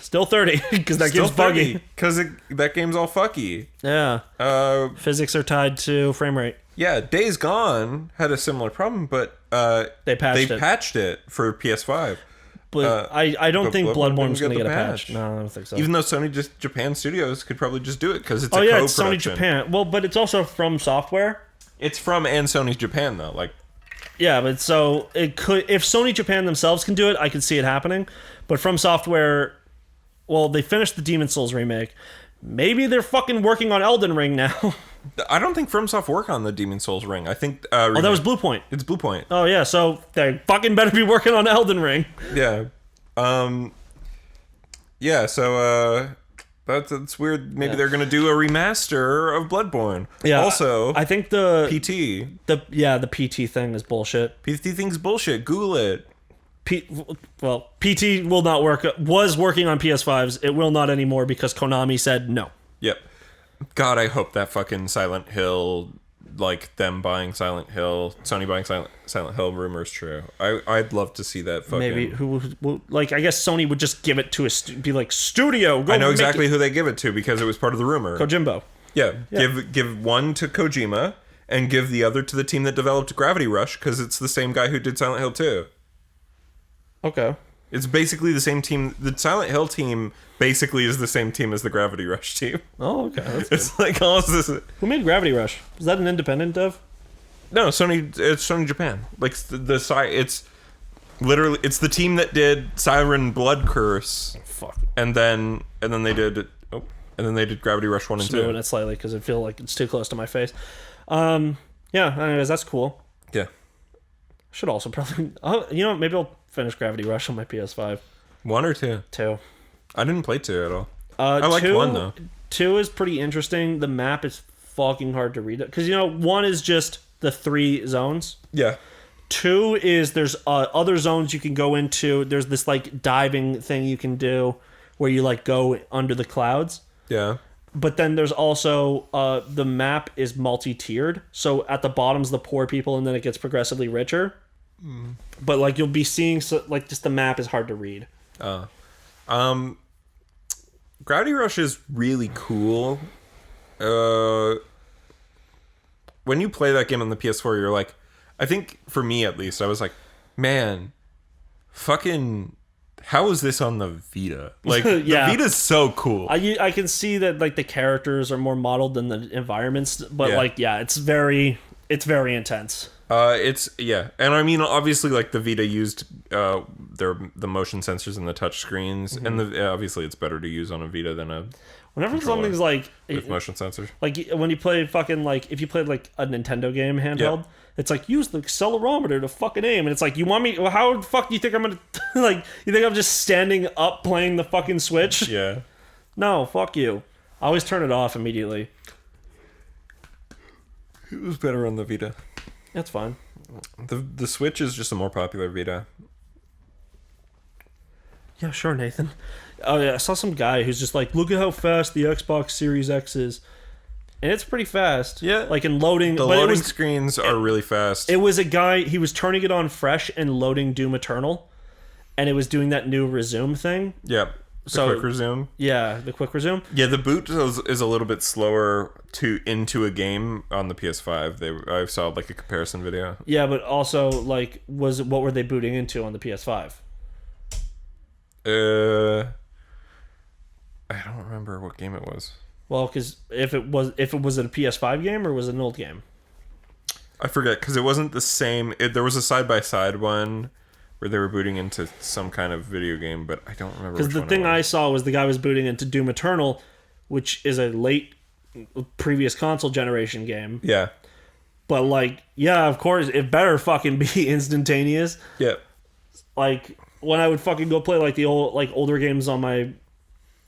Still 30, because that game's buggy. Because that game's all fucky. Yeah. Physics are tied to frame rate. Yeah, Days Gone had a similar problem, but they patched it for PS5. But I don't think Bloodborne's going to get a patch. No, I don't think so. Even though Sony Japan Studios could probably just do it because it's it's Sony Japan. Well, but it's also From Software. It's from and Sony Japan though. Like, yeah, but so it could, if Sony Japan themselves can do it, I could see it happening. But From Software, well, they finished the Demon's Souls remake. Maybe they're fucking working on Elden Ring now. I don't think FromSoft work on the Demon's Souls ring. I think that was Bluepoint. It's Bluepoint. Oh yeah, so they fucking better be working on Elden Ring. Yeah. Yeah, so that's weird. Maybe they're gonna do a remaster of Bloodborne. Yeah. Also, I think the PT thing is bullshit. PT thing's bullshit. Google it. PT will not work. Was working on PS5s. It will not anymore because Konami said no. Yep. God, I hope that fucking Silent Hill, like them buying Silent Hill, Sony buying Silent Hill rumor is true. I'd love to see that fucking... Maybe, I guess Sony would just give it to be like, studio, go. I know exactly who they give it to because it was part of the rumor. Kojimbo. Yeah. Give one to Kojima and give the other to the team that developed Gravity Rush because it's the same guy who did Silent Hill 2. Okay. It's basically the same team. The Silent Hill team basically is the same team as the Gravity Rush team. Oh, okay. That's it's good. Like all this. Who made Gravity Rush? Was that an independent dev? No, Sony. It's Sony Japan. Like it's literally it's the team that did Siren Blood Curse. Fuck. And then they did Gravity Rush 1 and 2. Moving it slightly because I feel like it's too close to my face. Yeah. Anyways, that's cool. Yeah. Should also probably. Maybe I'll finish Gravity Rush on my PS5. 1 or 2? 2. I didn't play 2 at all. I liked 1 though. 2 is pretty interesting. The map is fucking hard to read because 1 is just the 3 zones. Yeah. 2 is there's other zones you can go into. There's this like diving thing you can do where you like go under the clouds. Yeah. But then there's also the map is multi-tiered. So at the bottom's the poor people, and then it gets progressively richer. But like you'll be seeing, just the map is hard to read. Gravity Rush is really cool. When you play that game on the PS4, you're like, I think for me at least, I was like, man, fucking. How is this on the Vita? Like, yeah. The Vita's so cool. I can see that like the characters are more modeled than the environments, but it's very intense. And I mean, obviously, like the Vita used the motion sensors and the touch screens, and obviously it's better to use on a Vita than a. Whenever something's like with motion sensors, like when you play fucking like if you played like a Nintendo game handheld. Yep. It's like, use the accelerometer to fucking aim. And it's like, you want me... Well, how the fuck do you think I'm going to... Like, you think I'm just standing up playing the fucking Switch? Yeah. No, fuck you. I always turn it off immediately. It was better on the Vita. That's fine. The Switch is just a more popular Vita. Yeah, sure, Nathan. Oh yeah, I saw some guy who's just like, look at how fast the Xbox Series X is, and it's pretty fast. Yeah, like in loading. The but loading screens are really fast. It was a guy. He was turning it on fresh and loading Doom Eternal, and it was doing that new resume thing. Yep. The quick resume. Yeah, the quick resume. Yeah, the boot is a little bit slower into a game on the PS5. I saw like a comparison video. Yeah, but also like, what were they booting into on the PS5? I don't remember what game it was. Well, because if it was a PS5 game or was it an old game? I forget because it wasn't the same. There was a side-by-side one where they were booting into some kind of video game, but I don't remember. Because the thing I saw was the guy was booting into Doom Eternal, which is a late previous console generation game. Yeah. But like, yeah, of course, it better fucking be instantaneous. Yeah. Like when I would fucking go play like the older games on my,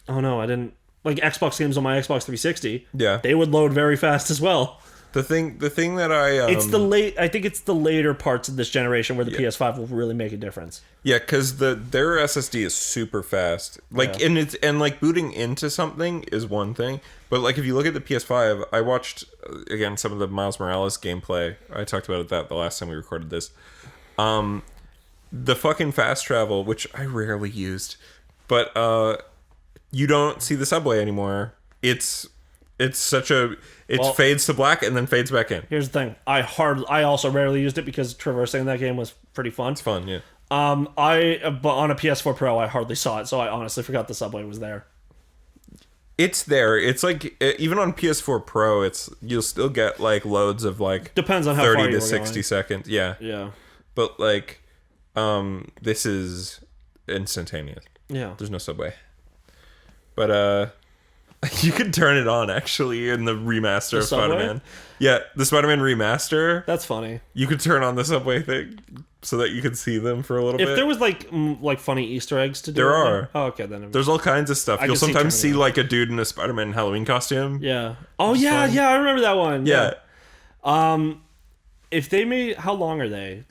oh no, I didn't like Xbox games on my Xbox 360. Yeah. They would load very fast as well. The thing that I I think it's the later parts of this generation where the PS5 will really make a difference. Yeah, because their SSD is super fast. Like, and like booting into something is one thing, but like if you look at the PS5, I watched again some of the Miles Morales gameplay. I talked about that the last time we recorded this. The fucking fast travel, which I rarely used, but you don't see the subway anymore. It fades to black and then fades back in. Here's the thing. I also rarely used it because traversing that game was pretty fun. It's fun, yeah. But on a PS4 Pro, I hardly saw it, so I honestly forgot the subway was there. It's there. It's like even on PS4 Pro, you'll still get like loads of like depends on how 30 far to 60 seconds. Yeah. Yeah. But like this is instantaneous. Yeah. There's no subway. But you can turn it on actually in the remaster of Spider-Man. Yeah, the Spider-Man remaster. That's funny. You could turn on the subway thing so that you could see them for a little bit. If there was like funny Easter eggs to do, there are. Oh, okay, then there's all kinds of stuff. You'll sometimes see like a dude in a Spider-Man Halloween costume. Yeah. Oh yeah, fun. Yeah, I remember that one. Yeah. If they made, how long are they?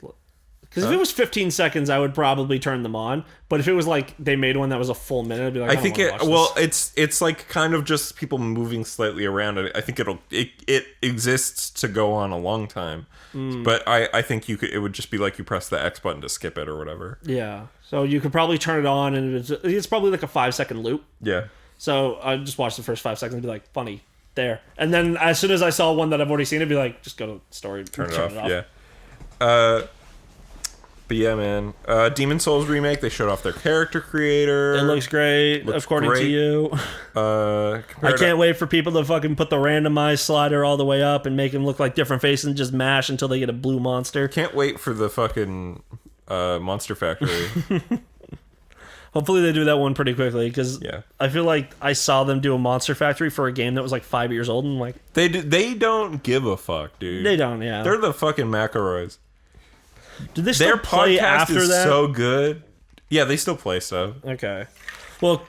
Because if it was 15 seconds, I would probably turn them on. But if it was like they made one that was a full minute, I'd be like, I think it's like kind of just people moving slightly around. I think it exists to go on a long time. But I think it would just be like you press the X button to skip it or whatever. Yeah. So you could probably turn it on, and it's probably like a 5-second loop. Yeah. So I just watch the first 5 seconds and be like, funny there, and then as soon as I saw one that I've already seen, I'd be like, just go to story, turn it off. Yeah. But yeah, man. Demon Souls remake, they showed off their character creator. It looks great, according to you. I can't wait for people to fucking put the randomized slider all the way up and make him look like different faces and just mash until they get a blue monster. Can't wait for the fucking Monster Factory. Hopefully they do that one pretty quickly, because I feel like I saw them do a Monster Factory for a game that was like 5 years old, and I'm like... They don't give a fuck, dude. They don't, yeah. They're the fucking McElroys. Do they still play after that? So good. Yeah, they still play stuff. Okay. Well,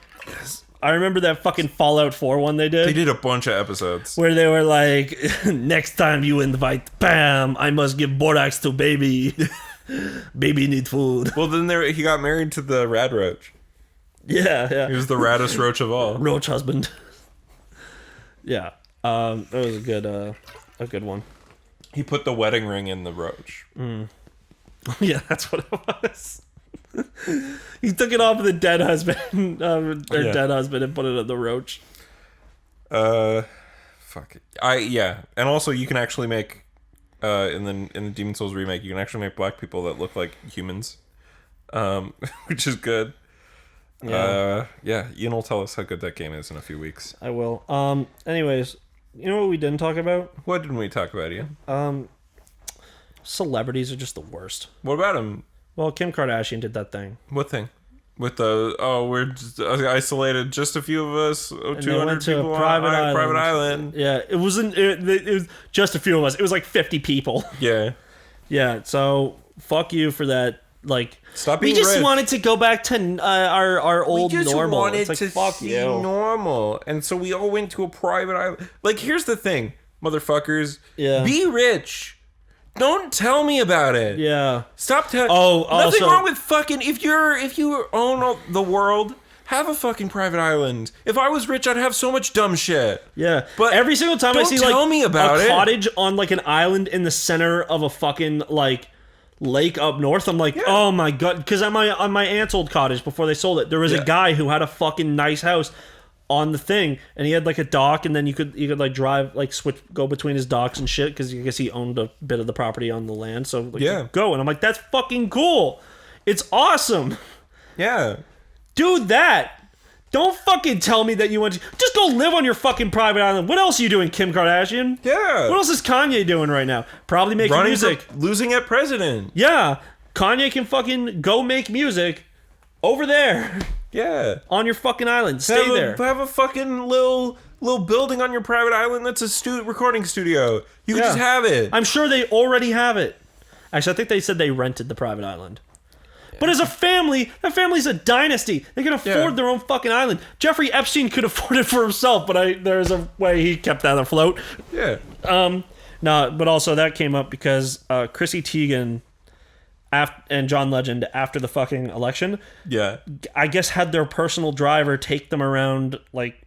I remember that fucking Fallout 4 one they did. They did a bunch of episodes. Where they were like, next time you invite Pam, I must give Borax to baby. Baby need food. Well, then he got married to the Rad Roach. Yeah. He was the raddest roach of all. Roach husband. Yeah. That was a good one. He put the wedding ring in the roach. Yeah, that's what it was. He took it off of the dead husband, dead husband, and put it on the roach. Fuck it. And also you can actually make in the Demon Souls remake, you can actually make black people that look like humans, which is good. Yeah. Ian will tell us how good that game is in a few weeks. I will. Anyways, you know what we didn't talk about? What didn't we talk about, Ian? Celebrities are just the worst. What about him? Well, Kim Kardashian did that thing. What thing? With we're just isolated, just a few of us, 200 people on a private island. Yeah, it wasn't. It was just a few of us. It was like 50 people. Yeah. Yeah. So fuck you for that. Like, stop being we just rich. wanted to go back to our old normal. We just wanted it's like, to fuck see you. normal, and so we all went to a private island. Like, here's the thing, motherfuckers. Yeah. Be rich. Don't tell me about it. Yeah. Stop telling. Oh, nothing also- wrong with fucking. If you own the world, have a fucking private island. If I was rich, I'd have so much dumb shit. Yeah. But every single time I don't see tell like me about a it. cottage on like an island in the center of a fucking like lake up north, I'm like, oh my god. Because on my aunt's old cottage before they sold it, there was a guy who had a fucking nice house on the thing, and he had like a dock, and then you could like drive, like go between his docks and shit, because I guess he owned a bit of the property on the land, so like, go. And I'm like, that's fucking cool. It's awesome. Yeah. Do that. Don't fucking tell me that you want to just go live on your fucking private island. What else are you doing, Kim Kardashian? Yeah. What else is Kanye doing right now? Probably making music. Losing at president. Yeah. Kanye can fucking go make music over there. Yeah. On your fucking island. Stay there. Have a fucking little building on your private island that's a recording studio. You can just have it. I'm sure they already have it. Actually, I think they said they rented the private island. But as a family, that family's a dynasty. They can afford their own fucking island. Jeffrey Epstein could afford it for himself, but there's a way he kept that afloat. Yeah. No, but also that came up because Chrissy Teigen and John Legend, after the fucking election, I guess had their personal driver take them around, like,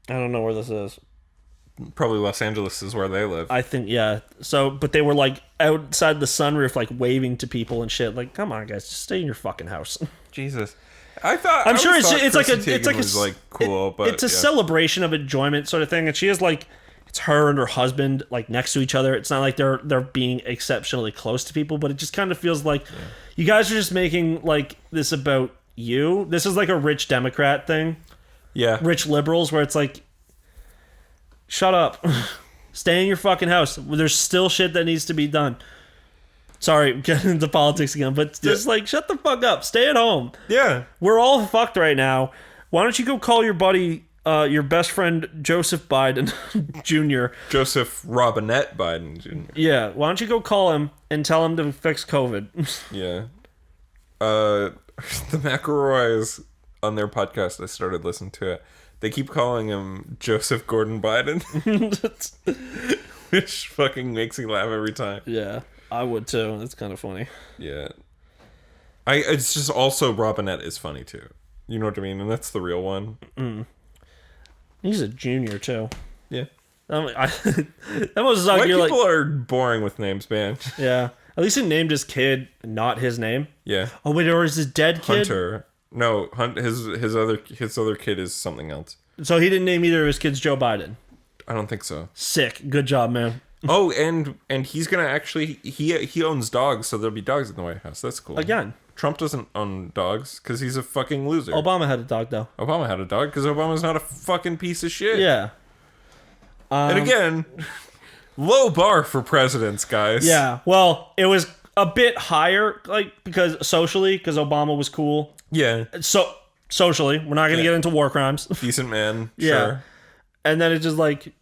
I don't know where this is. Probably Los Angeles is where they live. I think, yeah. So, but they were like outside the sunroof, like waving to people and shit. Like, come on, guys, just stay in your fucking house. Jesus, I'm sure it's like cool, but it's a celebration of enjoyment sort of thing. And she is like, it's her and her husband like next to each other. It's not like they're being exceptionally close to people, but it just kind of feels like you guys are just making like this about you. This is like a rich Democrat thing. Yeah, rich liberals, where it's like, shut up. Stay in your fucking house. There's still shit that needs to be done. Sorry, getting into politics again, but just like, shut the fuck up. Stay at home. Yeah. We're all fucked right now. Why don't you go call your buddy, your best friend, Joseph Biden Jr. Joseph Robinette Biden Jr. Yeah. Why don't you go call him and tell him to fix COVID? Yeah. The McElroys, on their podcast, I started listening to it. They keep calling him Joseph Gordon Biden, which fucking makes me laugh every time. Yeah, I would too. That's kind of funny. Yeah. It's just also Robinette is funny too. You know what I mean? And that's the real one. Mm. He's a junior too. Yeah. That was like, white people are boring with names, man. Yeah. At least he named his kid not his name. Yeah. Oh wait, or is his dead kid? Hunter. No, his other kid is something else. So he didn't name either of his kids Joe Biden. I don't think so. Sick. Good job, man. Oh, and he's gonna actually he owns dogs, so there'll be dogs in the White House. That's cool. Again, Trump doesn't own dogs because he's a fucking loser. Obama had a dog though. Obama had a dog because Obama's not a fucking piece of shit. Yeah. And again, low bar for presidents, guys. Yeah. Well, it was a bit higher, like because Obama was cool. Yeah. So socially, we're not gonna get into war crimes. Decent man. Yeah. Sure. And then it's just like,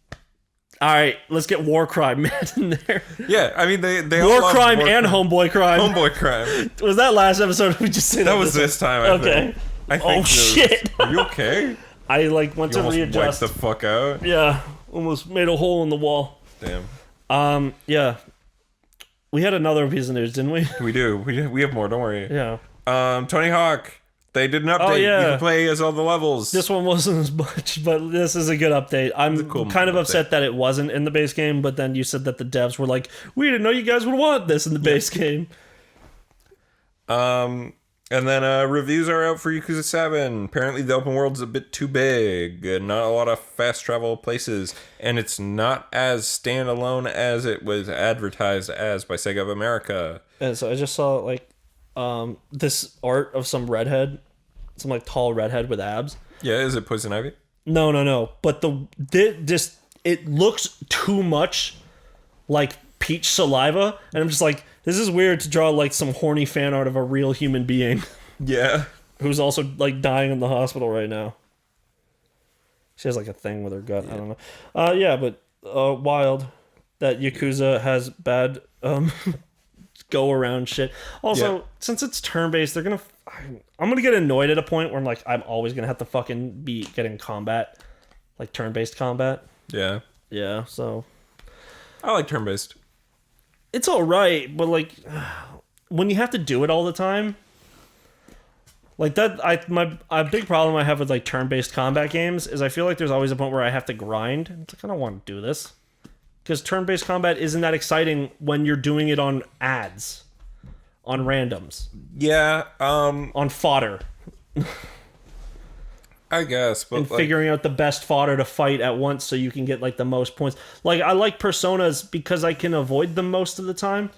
all right, let's get war crime man in there. Yeah, I mean they war crime and homeboy crime. Homeboy crime. Was that last episode? We just said that was this time. Okay. I think shit. Are you okay? I like went to readjust. Wiped the fuck out. Yeah, almost made a hole in the wall. Damn. Yeah. We had another piece of news, didn't we? We do. We have more. Don't worry. Yeah. Tony Hawk. They did an update. Oh, yeah. You can play as all the levels. This one wasn't as much, but this is a good update. I'm kind of upset that it wasn't in the base game, but then you said that the devs were like, we didn't know you guys would want this in the base game. And then reviews are out for Yakuza 7. Apparently the open world's a bit too big. Not a lot of fast travel places. And it's not as standalone as it was advertised as by Sega of America. And so I just saw like this art of some redhead, some like tall redhead with abs. Yeah, is it Poison Ivy? No. But it looks too much like peach saliva, and I'm just like, this is weird to draw like some horny fan art of a real human being. Yeah. Who's also like dying in the hospital right now. She has like a thing with her gut. Yeah. I don't know. Yeah, but wild that Yakuza has bad go around shit. Also, since it's turn based, I'm gonna get annoyed at a point where I'm like, I'm always gonna have to fucking be getting combat, like turn based combat. Yeah. Yeah. So I like turn based. It's all right, but like when you have to do it all the time, like that, a big problem I have with like turn-based combat games is I feel like there's always a point where I have to grind. It's like I don't want to do this because turn-based combat isn't that exciting when you're doing it on ads, on randoms, Yeah, on fodder, I guess, but and like, figuring out the best fodder to fight at once so you can get like the most points. Like I like Personas because I can avoid them most of the time.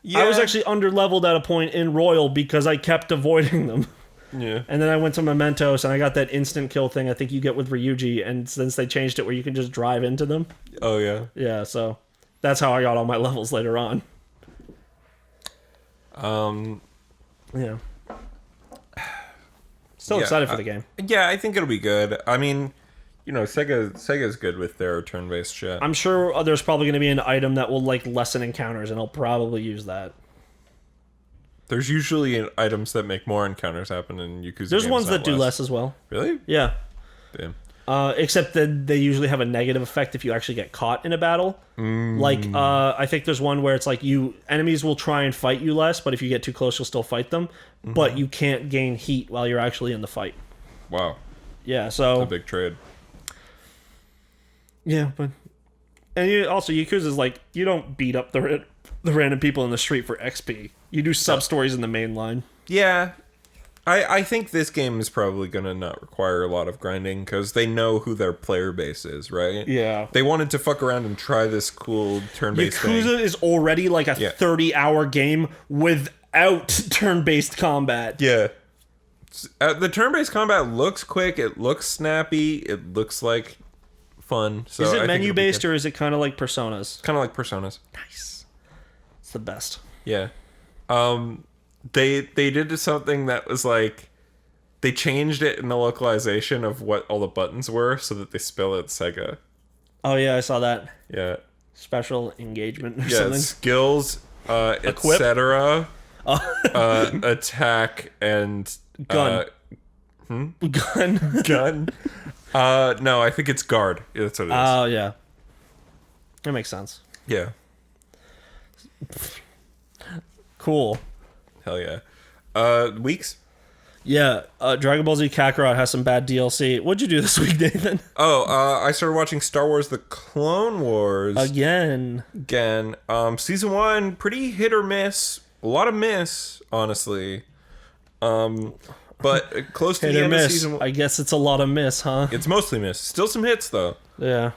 yeah, I was actually under-leveled at a point in Royal because I kept avoiding them. yeah. And then I went to Mementos and I got that instant kill thing I think you get with Ryuji, and since they changed it where you can just drive into them. Oh yeah. Yeah, so that's how I got all my levels later on. Yeah. Still excited for the game. Yeah, I think it'll be good. I mean, you know, Sega's good with their turn-based shit. I'm sure there's probably going to be an item that will like lessen encounters, and I'll probably use that. There's usually items that make more encounters happen in Yakuza. There's games, ones not that do less as well. Really? Yeah. Damn. Except that they usually have a negative effect if you actually get caught in a battle. Like, I think there's one where it's like enemies will try and fight you less, but if you get too close, you'll still fight them. But you can't gain heat while you're actually in the fight. Wow. Yeah, so... A big trade. Yeah, but... And Yakuza's like, you don't beat up the random people in the street for XP. You do sub-stories in the main line. Yeah. I think this game is probably going to not require a lot of grinding because they know who their player base is, right? Yeah. They wanted to fuck around and try this cool turn-based thing. Yakuza is already like a 30-hour game without turn-based combat. Yeah. The turn-based combat looks quick. It looks snappy. It looks like fun. So Is it menu-based or is it kind of like Personas? Kind of like Personas. Nice. It's the best. Yeah. They did something that was like they changed it in the localization of what all the buttons were so that they spell it Sega. Oh yeah, I saw that. Yeah. Special engagement or Yeah, something. Skills, etc. Attack and Gun. Gun. No, I think it's guard. Yeah, that's what it is. Oh yeah. That makes sense. Yeah. Cool. Hell yeah. Weeks? Yeah, Dragon Ball Z Kakarot has some bad DLC. What'd you do this week, Nathan? Oh, I started watching Star Wars The Clone Wars. Again. Season 1, pretty hit or miss. A lot of miss, honestly. But close to Hit the or end of miss. season 1. I guess it's a lot of miss, huh? It's mostly miss. Still some hits, though. Yeah.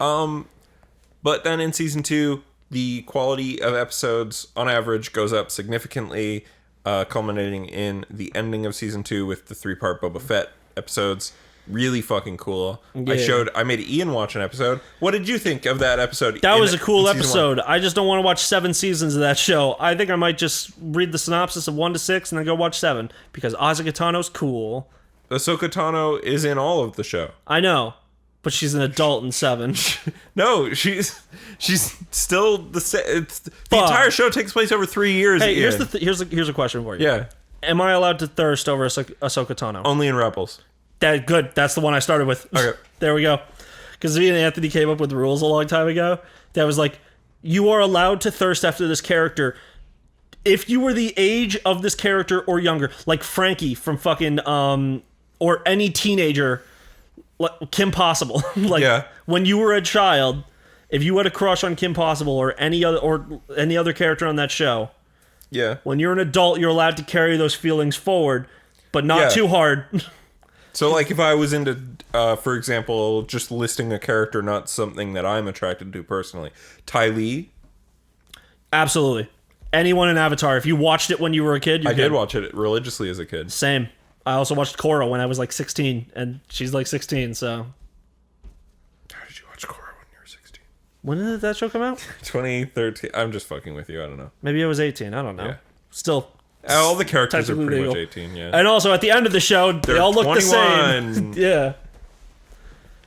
But then in season 2, the quality of episodes, on average, goes up significantly, culminating in the ending of season 2 with the 3-part Boba Fett episodes. Really fucking cool. Yeah. I made Ian watch an episode. What did you think of that episode? That was a cool in season episode. 1? I just don't want to watch 7 seasons of that show. I think I might just read the synopsis of 1 to 6 and then go watch 7 because Asuka Tano's cool. Ahsoka Tano is in all of the show. I know, but she's an adult in 7. No, she's still the entire show takes place over 3 years. Hey, Ian. here's a question for you. Yeah, Am I allowed to thirst over Ahsoka Tano? only in Rebels. That good. That's the one I started with. Okay. There we go. Because me and Anthony came up with rules a long time ago. That was like, you are allowed to thirst after this character if you were the age of this character or younger, like Frankie from fucking or any teenager, like Kim Possible. Like when you were a child, if you had a crush on Kim Possible or any other character on that show, Yeah. when you're an adult, you're allowed to carry those feelings forward, but not too hard. So, like, if I was into, for example, just listing a character, not something that I'm attracted to personally, Ty Lee. Absolutely. Anyone in Avatar, if you watched it when you were a kid, I did watch it religiously as a kid. Same. I also watched Korra when I was like 16, and she's like 16, so. How did you watch Korra when you were 16? When did that show come out? 2013. I'm just fucking with you. I don't know. Maybe I was 18. I don't know. Yeah. Still. All the characters are pretty legal. much 18, yeah. And also, at the end of the show, they all look 21. the same. Yeah.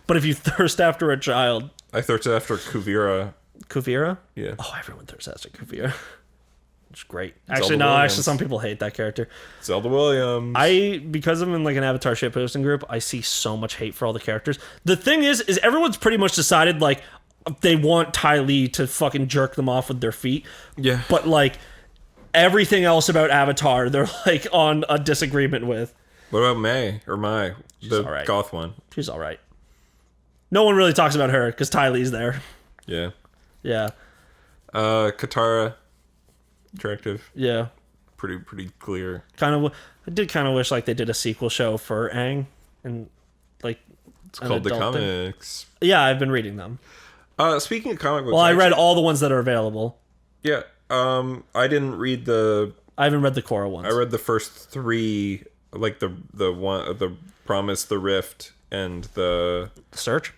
But if you thirst after a child. I thirsted after Kuvira. Kuvira? Yeah. Oh, everyone thirsts after Kuvira. It's great. Zelda Actually, no. Williams. Actually, some people hate that character. Zelda Williams. Because I'm in like an Avatar shitposting group, I see so much hate for all the characters. The thing is everyone's pretty much decided like they want Ty Lee to fucking jerk them off with their feet. Yeah. But like everything else about Avatar, they're like on a disagreement with. What about Mai, the alright. goth one? She's all right. No one really talks about her because Ty Lee's there. Yeah. Yeah. Katara, attractive. Yeah. Pretty clear. I did kind of wish like they did a sequel show for Aang, and like It's called the comics. Yeah, I've been reading them. Speaking of comic books, Well, I read all the ones that are available. Yeah. I didn't read I haven't read the Korra ones. I read the first 3, like the Promise, the Rift, and the Search.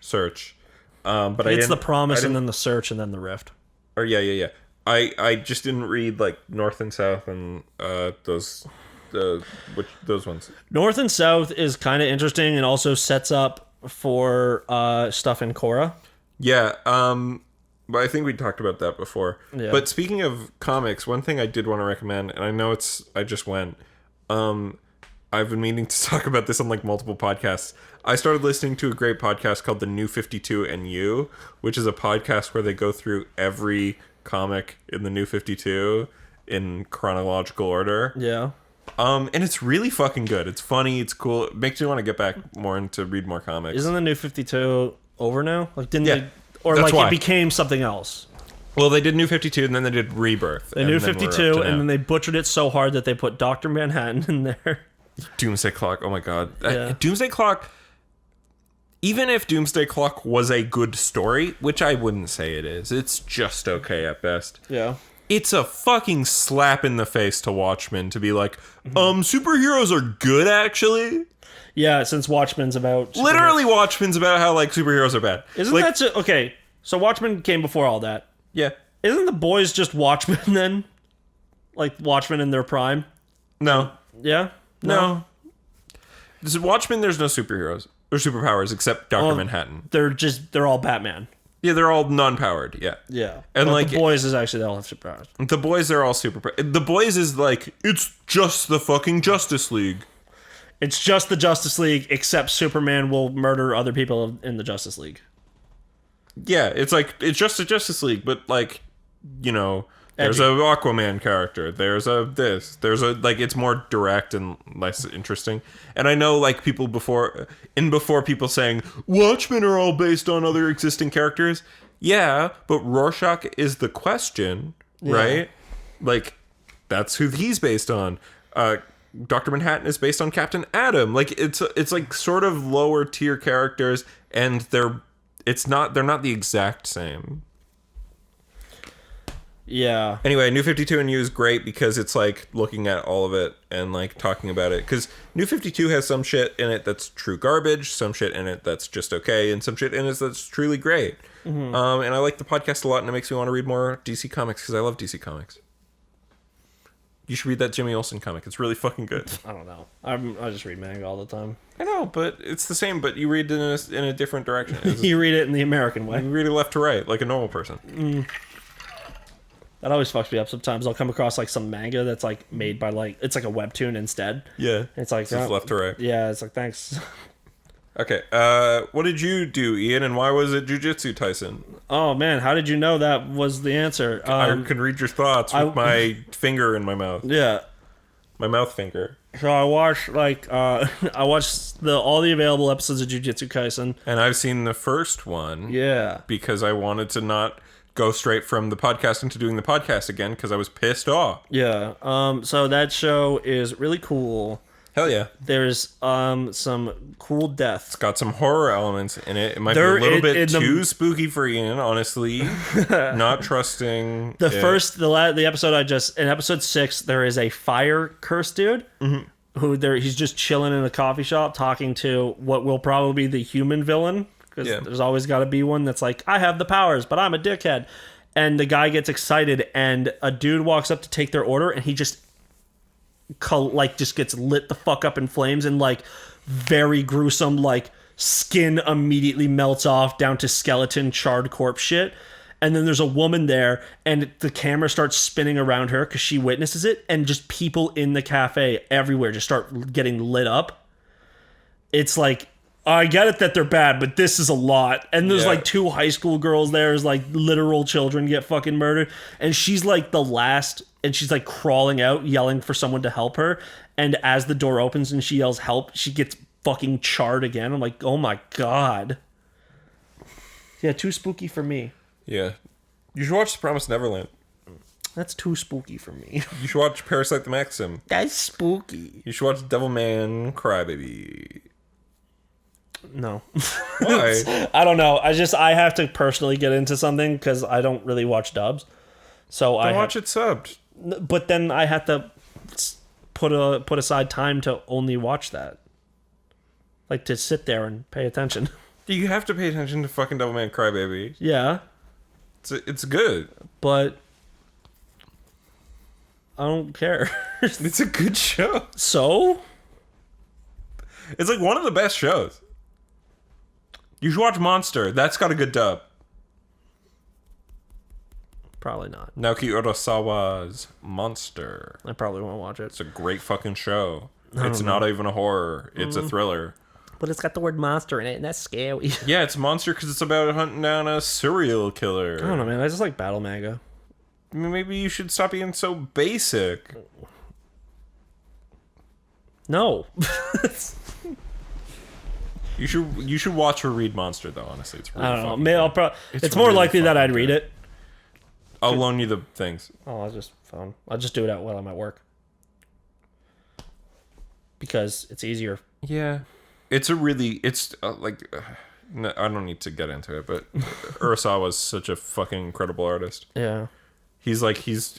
But It's the Promise, and then the Search, and then the Rift. Or yeah. I just didn't read like North and South and those ones. North and South is kind of interesting and also sets up for stuff in Korra. Yeah, but I think we talked about that before. Yeah. But speaking of comics, one thing I did want to recommend, and I know I just went, I've been meaning to talk about this on like multiple podcasts. I started listening to a great podcast called The New 52 and You, which is a podcast where they go through every comic in the New 52 in chronological order. Yeah. And it's really fucking good. It's funny, it's cool. It makes you want to get back more into read more comics. Isn't the New 52 over now? Like didn't Yeah, they, or that's like why. It became something else? Well, they did New 52 and then they did Rebirth. The New 52 and then they butchered it so hard that they put Dr. Manhattan in there. Doomsday Clock. Oh my god. Yeah. Doomsday Clock, even if Doomsday Clock was a good story, which I wouldn't say it is, it's just okay at best. Yeah. It's a fucking slap in the face to Watchmen to be like, superheroes are good actually. Yeah, since Watchmen's about Literally, Watchmen's about how like superheroes are bad. Isn't like, that okay? So Watchmen came before all that. Yeah. Isn't The Boys just Watchmen then? Like Watchmen in their prime? No. Yeah. No. This is Watchmen. There's no superheroes or superpowers except Dr. Manhattan. They're all Batman. Yeah, they're all non-powered. Yeah. Yeah. And but like The Boys is actually they all have superpowers. The Boys, they're all super. The Boys is like it's just the fucking Justice League. It's just the Justice League, except Superman will murder other people in the Justice League. Yeah, it's like it's just a Justice League, but like, you know, there's a Aquaman character. There's a this. There's a like it's more direct and less interesting. And I know like people before people saying Watchmen are all based on other existing characters. Yeah, but Rorschach is the question, right? Like that's who he's based on. Dr. Manhattan is based on Captain Atom. Like it's like sort of lower tier characters, and they're not the exact same. Yeah. Anyway, New 52 and You is great because it's like looking at all of it and like talking about it. Because New 52 has some shit in it that's true garbage, some shit in it that's just okay, and some shit in it that's truly great. Mm-hmm. And I like the podcast a lot, and it makes me want to read more DC Comics because I love DC Comics. You should read that Jimmy Olsen comic. It's really fucking good. I don't know. I just read manga all the time. I know, but it's the same, but you read it in a different direction. You read it in the American way. You read it left to right, like a normal person. That always fucks me up. Sometimes I'll come across like some manga that's like made by like it's like a webtoon instead. Yeah. It's like just left to right. Yeah, it's like thanks. Okay. What did you do, Ian, and why was it Jujutsu Tyson? Oh man, how did you know that was the answer? I can read your thoughts with my finger in my mouth. Yeah. My mouth finger. So I watched all the available episodes of Jujutsu Kaisen. And I've seen the first one. Yeah. Because I wanted to not go straight from the podcast into doing the podcast again because I was pissed off. Yeah. So that show is really cool. Hell yeah. There's some cool deaths. It's got some horror elements in it. It might be a little bit too spooky for Ian, honestly. Not trusting. The episode in episode 6, there is a fire curse dude who he's just chilling in a coffee shop talking to what will probably be the human villain. Because there's always got to be one that's like, I have the powers, but I'm a dickhead. And the guy gets excited, and a dude walks up to take their order, and he just gets lit the fuck up in flames, and like very gruesome, like skin immediately melts off down to skeleton, charred corpse shit. And then there's a woman there, and the camera starts spinning around her because she witnesses it, and just people in the cafe everywhere just start getting lit up. It's like I get it that they're bad, but this is a lot. And there's Yeah. like 2 high school girls there, as like literal children get fucking murdered. And she's like the last, and she's like crawling out, yelling for someone to help her. And as the door opens and she yells help, she gets fucking charred again. I'm like, oh my God. Yeah, too spooky for me. Yeah. You should watch The Promised Neverland. That's too spooky for me. You should watch Parasite the Maxim. That's spooky. You should watch Devilman Crybaby. No. Why? I don't know. I have to personally get into something because I don't really watch dubs. So Don't watch it subbed. But then I have to put aside time to only watch that. Like to sit there and pay attention. You have to pay attention to fucking Devilman Crybaby. Yeah. It's good. But I don't care. It's a good show. So? It's like one of the best shows. You should watch Monster. That's got a good dub. Probably not. Naoki Urasawa's Monster. I probably won't watch it. It's a great fucking show. It's not even a horror. It's a thriller. But it's got the word monster in it, and that's scary. Yeah, it's Monster because it's about hunting down a serial killer. I don't know, man. I just like battle manga. I mean, maybe you should stop being so basic. No. You should watch or read Monster though. Honestly, it's really I don't know. fucking Maybe good. it's more really likely that fucking I'd read good. it. I'll loan you the things. Oh, I'll just do it out while I'm at work. Because it's easier. Yeah, it's like no, I don't need to get into it, but Urasawa's such a fucking incredible artist. Yeah. He's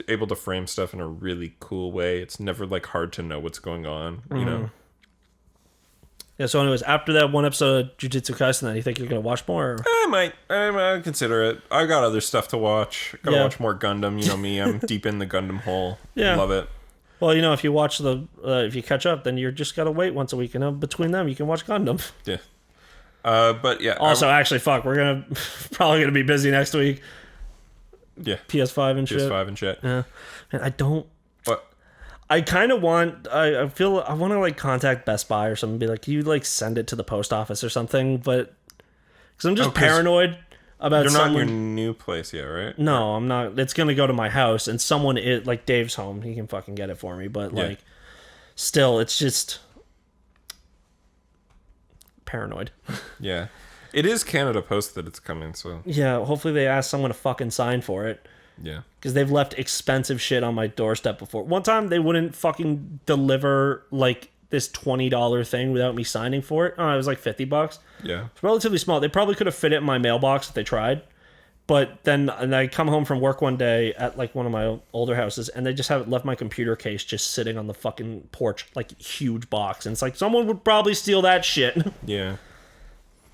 able to frame stuff in a really cool way. It's never like hard to know what's going on, you know. Yeah, so anyways, after that one episode of Jujutsu Kaisen, then you think you're going to watch more? Or? I might consider it. I got other stuff to watch. Gotta watch more Gundam. You know me, I'm deep in the Gundam hole. Yeah. Love it. Well, you know, if you watch if you catch up, then you're just got to wait once a week. And between them, you can watch Gundam. Yeah. But yeah. Also, actually, fuck, we're probably going to be busy next week. Yeah. PS5 and shit. PS5 and shit. Yeah. And I don't... What? I kind of want... I feel... I want to, like, contact Best Buy or something. And be like, can you, like, send it to the post office or something? But... Because I'm just paranoid about You're someone... not in your new place yet, right? No, I'm not. It's going to go to my house. And someone... like, Dave's home. He can fucking get it for me. But, like... Still, it's just... Paranoid. Yeah. It is Canada Post that it's coming, so... Yeah, hopefully they ask someone to fucking sign for it. Yeah. Because they've left expensive shit on my doorstep before. One time they wouldn't fucking deliver like this $20 thing without me signing for it. Oh, it was like $50. Yeah. It's relatively small. They probably could have fit it in my mailbox if they tried. But then and I come home from work one day at like one of my older houses and they just have left my computer case just sitting on the fucking porch, like huge box. And it's like someone would probably steal that shit. Yeah.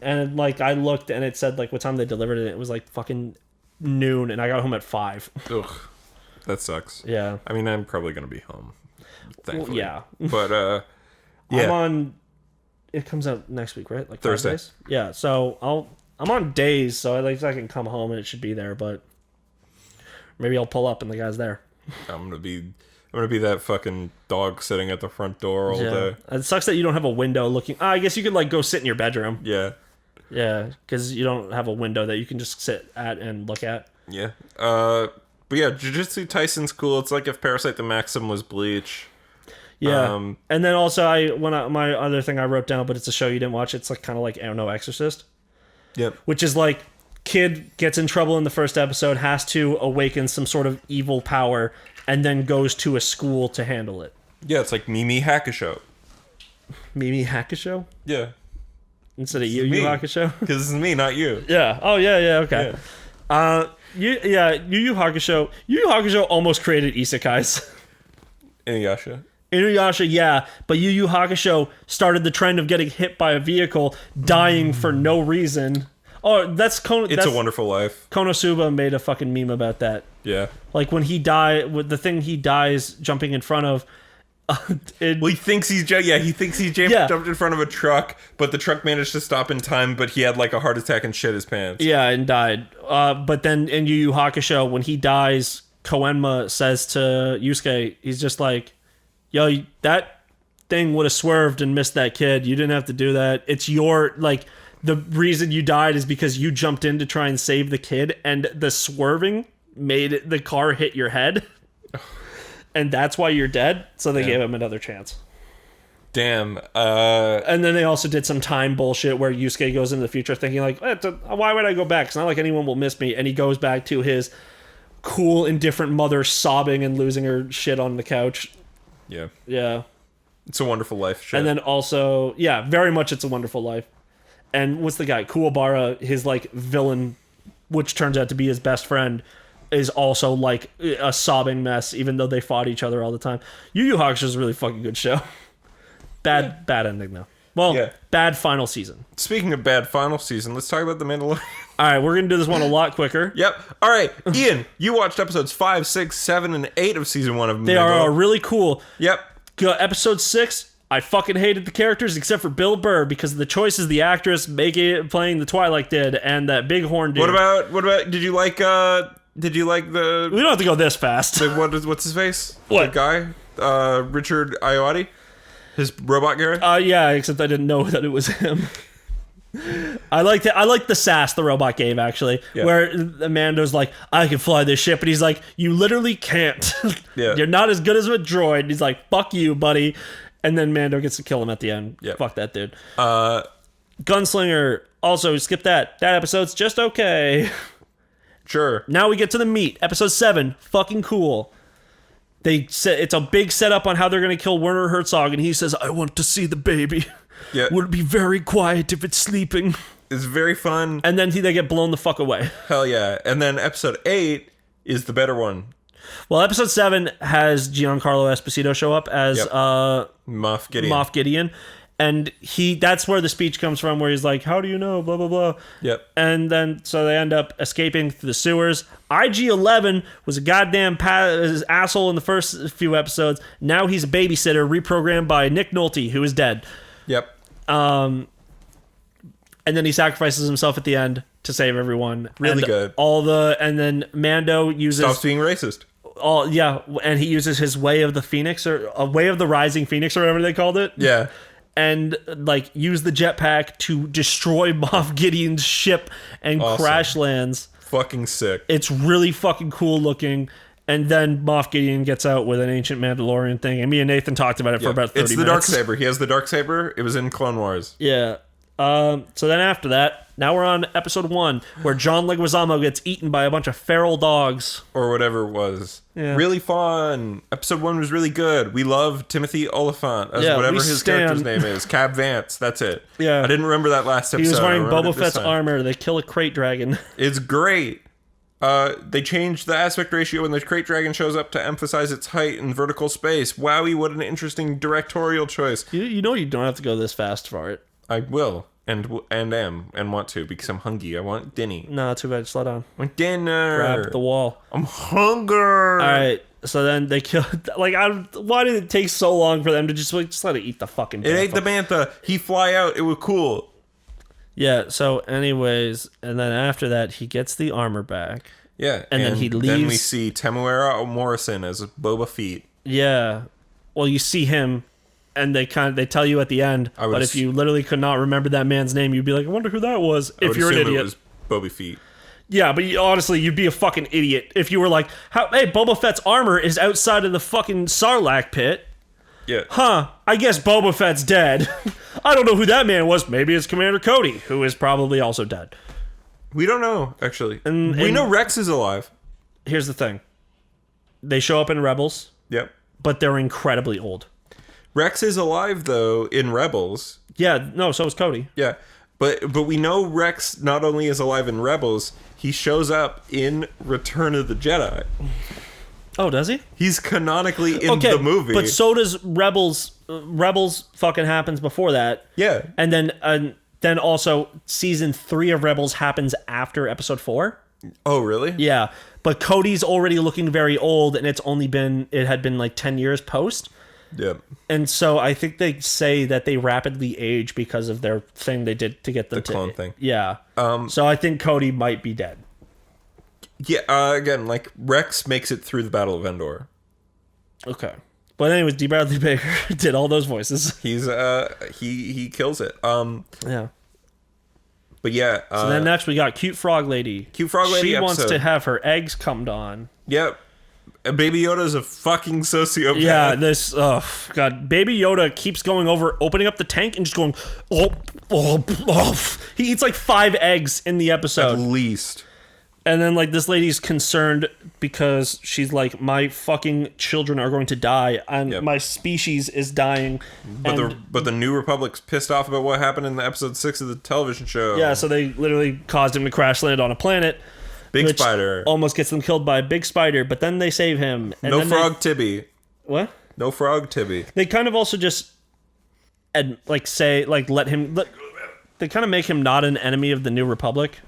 And like I looked and it said like what time they delivered it. It was like fucking noon and I got home at 5. Ugh. That sucks. Yeah. I mean, I'm probably going to be home. Thankfully. Well, yeah. But, yeah. I'm on... It comes out next week, right? Like Thursday. 5 days? Yeah, so I'm on days, so I can come home and it should be there, but... Maybe I'll pull up and the guy's there. I'm gonna be that fucking dog sitting at the front door all day. It sucks that you don't have a window looking... I guess you could like go sit in your bedroom. Yeah. Yeah, because you don't have a window that you can just sit at and look at. Yeah. But yeah, Jujutsu Taisen's cool. It's like if Parasite the Maxim was Bleach. Yeah. And then also my other thing I wrote down, but it's a show you didn't watch. It's like kind of like, I don't know, Exorcist. Yep. Which is like, kid gets in trouble in the first episode, has to awaken some sort of evil power, and then goes to a school to handle it. Yeah, it's like Mimi Hakusho. Mimi Hakusho? Yeah. Instead of Yu Yu Hakusho? Because it's me, not you. Yeah. Oh, yeah, okay. Yeah. Yu Yu Hakusho. Yu Yu Hakusho almost created isekais. Inuyasha. Inuyasha, yeah, but Yu Yu Hakusho started the trend of getting hit by a vehicle, dying for no reason. Oh, that's It's a Wonderful Life. Konosuba made a fucking meme about that. Yeah. Like when he with the thing he dies jumping in front of. Well, he thinks he's jumped in front of a truck, but the truck managed to stop in time, but he had like a heart attack and shit his pants. Yeah, and died. But then in Yu Yu Hakusho, when he dies, Koenma says to Yusuke, he's just like, yo, that thing would have swerved and missed that kid. You didn't have to do that. It's your, like, the reason you died is because you jumped in to try and save the kid, and the swerving made the car hit your head. And that's why you're dead. So they gave him another chance. Damn. And then they also did some time bullshit where Yusuke goes into the future thinking like, why would I go back? It's not like anyone will miss me. And he goes back to his cool, indifferent mother sobbing and losing her shit on the couch. Yeah. Yeah. It's a Wonderful Life shit. And then also, yeah, very much It's a Wonderful Life. And what's the guy? Kuwabara, his like villain, which turns out to be his best friend, is also like a sobbing mess, even though they fought each other all the time. Yu Yu Hakusho is a really fucking good show. Bad ending though. Well, bad final season. Speaking of bad final season, let's talk about The Mandalorian. All right, we're going to do this one a lot quicker. Yep. All right, Ian, you watched episodes 5, 6, 7, and 8 of season 1 of They are really cool. Yep. Episode 6, I fucking hated the characters except for Bill Burr because of the choices the actress playing the Twilight did and that bighorn dude. What about did you like the We don't have to go this fast. what's his face? What? The guy? Richard Ayoade? His robot guy? Yeah, except I didn't know that it was him. I liked it. I liked the sass the robot gave, actually, where Amando's like, I can fly this ship, and he's like, you literally can't. You're not as good as a droid. And he's like, fuck you, buddy. And then Mando gets to kill him at the end. Fuck that dude. Gunslinger, also, skip that. That episode's just okay. Sure. Now we get to the meat. Episode 7, fucking cool. They said it's a big setup on how they're going to kill Werner Herzog, and he says, I want to see the baby. Yeah. Would it be very quiet if it's sleeping? It's very fun. And then they get blown the fuck away. Hell yeah. And then episode 8 is the better one. Well, episode 7 has Giancarlo Esposito show up as Moff Gideon. Moff Gideon. And that's where the speech comes from, where he's like, how do you know, blah, blah, blah. Yep. And then, so they end up escaping through the sewers. IG-11 was a goddamn asshole in the first few episodes. Now he's a babysitter reprogrammed by Nick Nolte, who is dead. Yep. And then he sacrifices himself at the end to save everyone. Really and good. And then Mando uses... Stops being racist. And he uses his Way of the Phoenix, or a Way of the Rising Phoenix, or whatever they called it. Yeah. And like use the jetpack to destroy Moff Gideon's ship and crash lands. Fucking sick. It's really fucking cool looking. And then Moff Gideon gets out with an ancient Mandalorian thing. And me and Nathan talked about it for about 30 minutes. It's the Darksaber. He has the Darksaber. It was in Clone Wars. Yeah. So then after that, now we're on episode 1, where John Leguizamo gets eaten by a bunch of feral dogs. Or whatever it was. Yeah. Really fun. Episode 1 was really good. We love Timothy Oliphant as whatever his character's name is. Cab Vance. That's it. Yeah. I didn't remember that last episode. He was wearing Boba Fett's armor. They kill a crate dragon. It's great. They changed the aspect ratio when the crate dragon shows up to emphasize its height in vertical space. Wowie, what an interesting directorial choice. You know you don't have to go this fast for it. I will. And am and want to because I'm hungry. I want dinner. No, too bad. Just let on. I want dinner. Grab the wall. I'm hungry. All right. So then they kill. Like, why did it take so long for them to just let it eat the fucking? It ate the bantha. He fly out. It was cool. Yeah. So, anyways, and then after that, he gets the armor back. Yeah. And then he leaves. Then we see Temuera Morrison as Boba Fett. Yeah. Well, you see him. And they tell you at the end, but if you literally could not remember that man's name, you'd be like, I wonder who that was. If you're an idiot, it was Boba Fett. Yeah, but honestly, you'd be a fucking idiot if you were like, hey, Boba Fett's armor is outside of the fucking Sarlacc pit. Yeah. Huh? I guess Boba Fett's dead. I don't know who that man was. Maybe it's Commander Cody, who is probably also dead. We don't know, actually. And we know Rex is alive. Here's the thing: they show up in Rebels. Yep. But they're incredibly old. Rex is alive, though, in Rebels. Yeah, no, so is Cody. Yeah, but we know Rex not only is alive in Rebels, he shows up in Return of the Jedi. Oh, does he? He's canonically in the movie. But so does Rebels. Rebels fucking happens before that. Yeah. And then also season 3 of Rebels happens after episode 4. Oh, really? Yeah. But Cody's already looking very old, and it had been like 10 years post. Yep. And so I think they say that they rapidly age because of their thing they did to get them the clone thing. Yeah. So I think Cody might be dead. Yeah. Again, like Rex makes it through the Battle of Endor. Okay. But anyways, D. Bradley Baker did all those voices. He's he kills it. Yeah. But yeah. So then next we got Cute Frog Lady. Cute Frog Lady She episode. wants to have her eggs cummed on. Yep. Baby Yoda's a fucking sociopath. Yeah, this, God. Baby Yoda keeps going over, opening up the tank and just going, He eats like 5 eggs in the episode. At least. And then, like, this lady's concerned because she's like, my fucking children are going to die, and my species is dying. But the New Republic's pissed off about what happened in the episode 6 of the television show. Yeah, so they literally caused him to crash land on a planet. Big spider. Almost gets them killed by a big spider, but then they save him. And no frog Tibbie. What? No frog Tibbie. They kind of also just, they kind of make him not an enemy of the New Republic.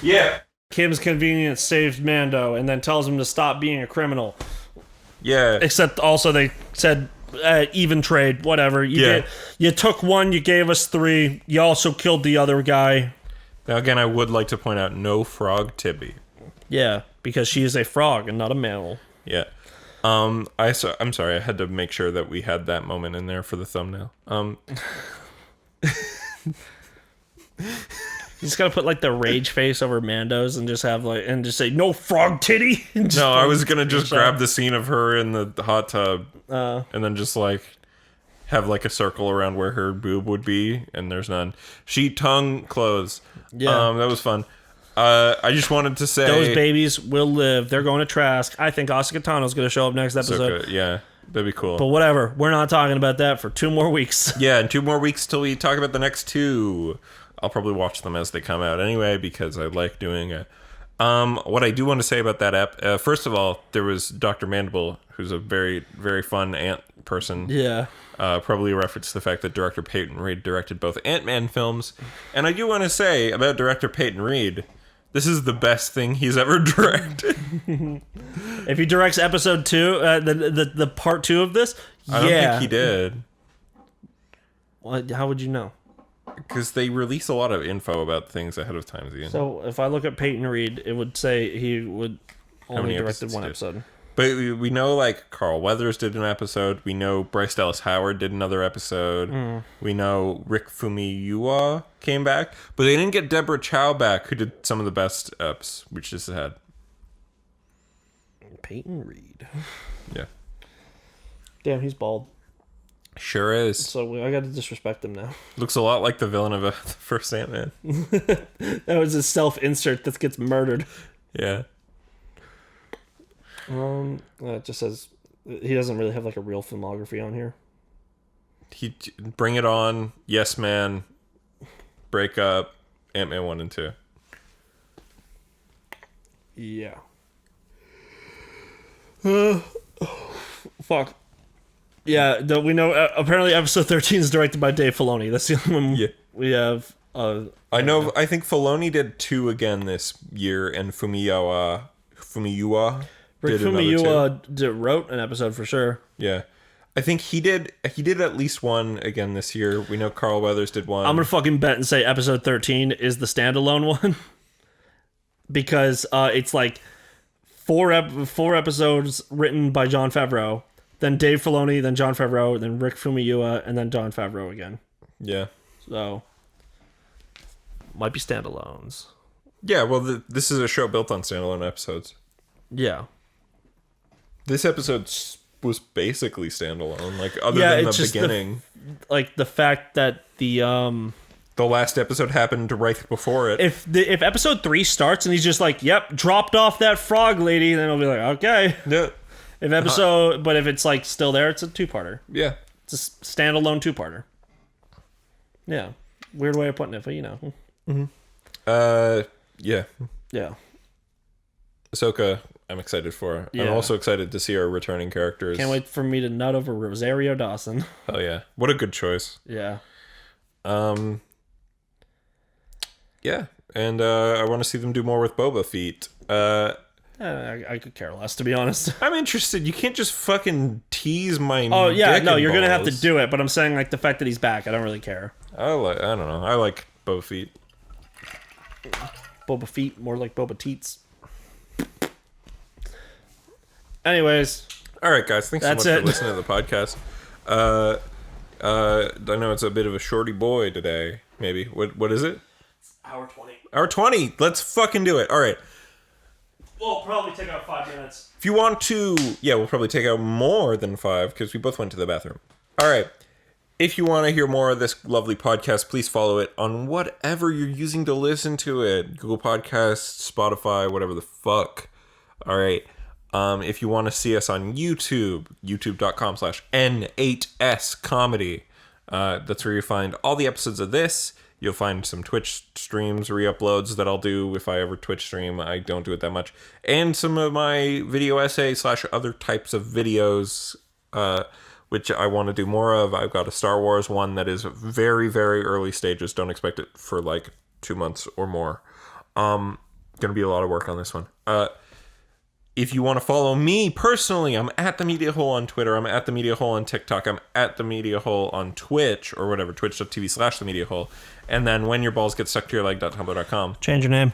Yeah. Kim's convenience saves Mando and then tells him to stop being a criminal. Yeah. Except also they said even trade, whatever. You took 1, you gave us 3. You also killed the other guy. Now again, I would like to point out no frog Tibbie. Yeah, because she is a frog and not a mammal. Yeah. I'm sorry, I had to make sure that we had that moment in there for the thumbnail. You just gotta put like the rage face over Mando's and just have and just say no frog titty. No, I was gonna just grab the scene of her in the hot tub and then just like have like a circle around where her boob would be, and there's none. She tongue clothes. Yeah, that was fun. I just wanted to say those babies will live. They're going to Trask. I think Asuka Tano's gonna show up next episode. Yeah, that'd be cool. But whatever, we're not talking about that for 2 more weeks. Yeah, in 2 more weeks till we talk about the next 2. I'll probably watch them as they come out anyway because I like doing it. What I do want to say about that first of all, there was Dr. Mandible, who's a very, very fun ant person. Yeah. Probably a reference to the fact that director Peyton Reed directed both Ant-Man films. And I do want to say about director Peyton Reed, this is the best thing he's ever directed. If he directs episode 2, the part 2 of this, I don't think he did. Well, how would you know? Because they release a lot of info about things ahead of time. So if I look at Peyton Reed, it would say he would only directed 1 episode. But we know like Carl Weathers did an episode. We know Bryce Dallas Howard did another episode. We know Rick Famuyiwa came back, but they didn't get Deborah Chow back, who did some of the best eps we just had. Peyton Reed. Yeah. Damn, he's bald. Sure is. So I got to disrespect him now. Looks a lot like the villain of the first Ant-Man. That was his self-insert that gets murdered. Yeah. It just says he doesn't really have like a real filmography on here. Bring It On, Yes Man, Break Up, Ant-Man 1 and 2. Yeah. Fuck. Yeah, we know apparently episode 13 is directed by Dave Filoni. That's the only one we have. I know. I think Filoni did 2 again this year, and Famuyiwa Rick did another 2. Wrote an episode for sure. Yeah, I think he did at least 1 again this year. We know Carl Weathers did 1. I'm gonna fucking bet and say episode 13 is the standalone one because it's like 4 episodes written by Jon Favreau. Then Dave Filoni, then Jon Favreau, then Rick Famuyiwa, and then Jon Favreau again. Yeah. So, might be standalones. Yeah, well, this is a show built on standalone episodes. Yeah. This episode was basically standalone, like other than the beginning. The fact that the last episode happened right before it. If episode 3 starts and he's just like, "Yep, dropped off that frog lady," then I'll be like, "Okay." Yeah. But if it's like still there, it's a 2-parter. Yeah. It's a standalone 2-parter. Yeah. Weird way of putting it, but you know. Mm-hmm. Yeah. Yeah. Ahsoka, I'm excited for. Yeah. I'm also excited to see our returning characters. Can't wait for me to nut over Rosario Dawson. Oh yeah. What a good choice. Yeah. Yeah. And I want to see them do more with Boba Fett. I could care less, to be honest. I'm interested. You can't just fucking tease my. Oh yeah, no, you're gonna have to balls. do it. But I'm saying like the fact that he's back, I don't really care. I don't know. I like Boba Fett. Boba Fett, more like Boba Teats. Anyways, All right, guys. Thanks That's so much it. for listening to the podcast. I know it's a bit of a shorty boy today. Maybe. What is it? Hour 20. Hour 20. Let's fucking do it. All right. We'll probably take out 5 minutes. If you want to, we'll probably take out more than 5 because we both went to the bathroom. All right. If you want to hear more of this lovely podcast, please follow it on whatever you're using to listen to it. Google Podcasts, Spotify, whatever the fuck. All right. If you want to see us on YouTube, youtube.com/N8S comedy. That's where you find all the episodes of this. You'll find some Twitch streams, re-uploads that I'll do if I ever Twitch stream. I don't do it that much. And some of my video essay / other types of videos, which I want to do more of. I've got a Star Wars one that is very, very early stages. Don't expect it for like 2 months or more. Gonna be a lot of work on this one. If you want to follow me personally, I'm at The Media Hole on Twitter. I'm at The Media Hole on TikTok. I'm at The Media Hole on Twitch or whatever, twitch.tv/The Media Hole. And then when your balls get stuck to your leg.tumblr.com. Change your name.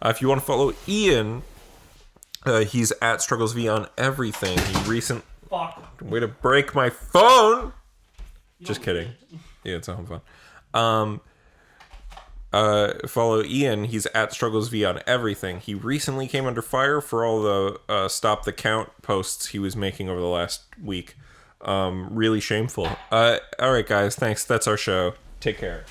If you want to follow Ian, he's at StrugglesV on everything. Fuck. Way to break my phone. Just kidding. Yeah, it's a home phone. Follow Ian. He's at StrugglesV on everything. He recently came under fire for all the Stop the Count posts he was making over the last week. Really shameful. All right, guys. Thanks. That's our show. Take care.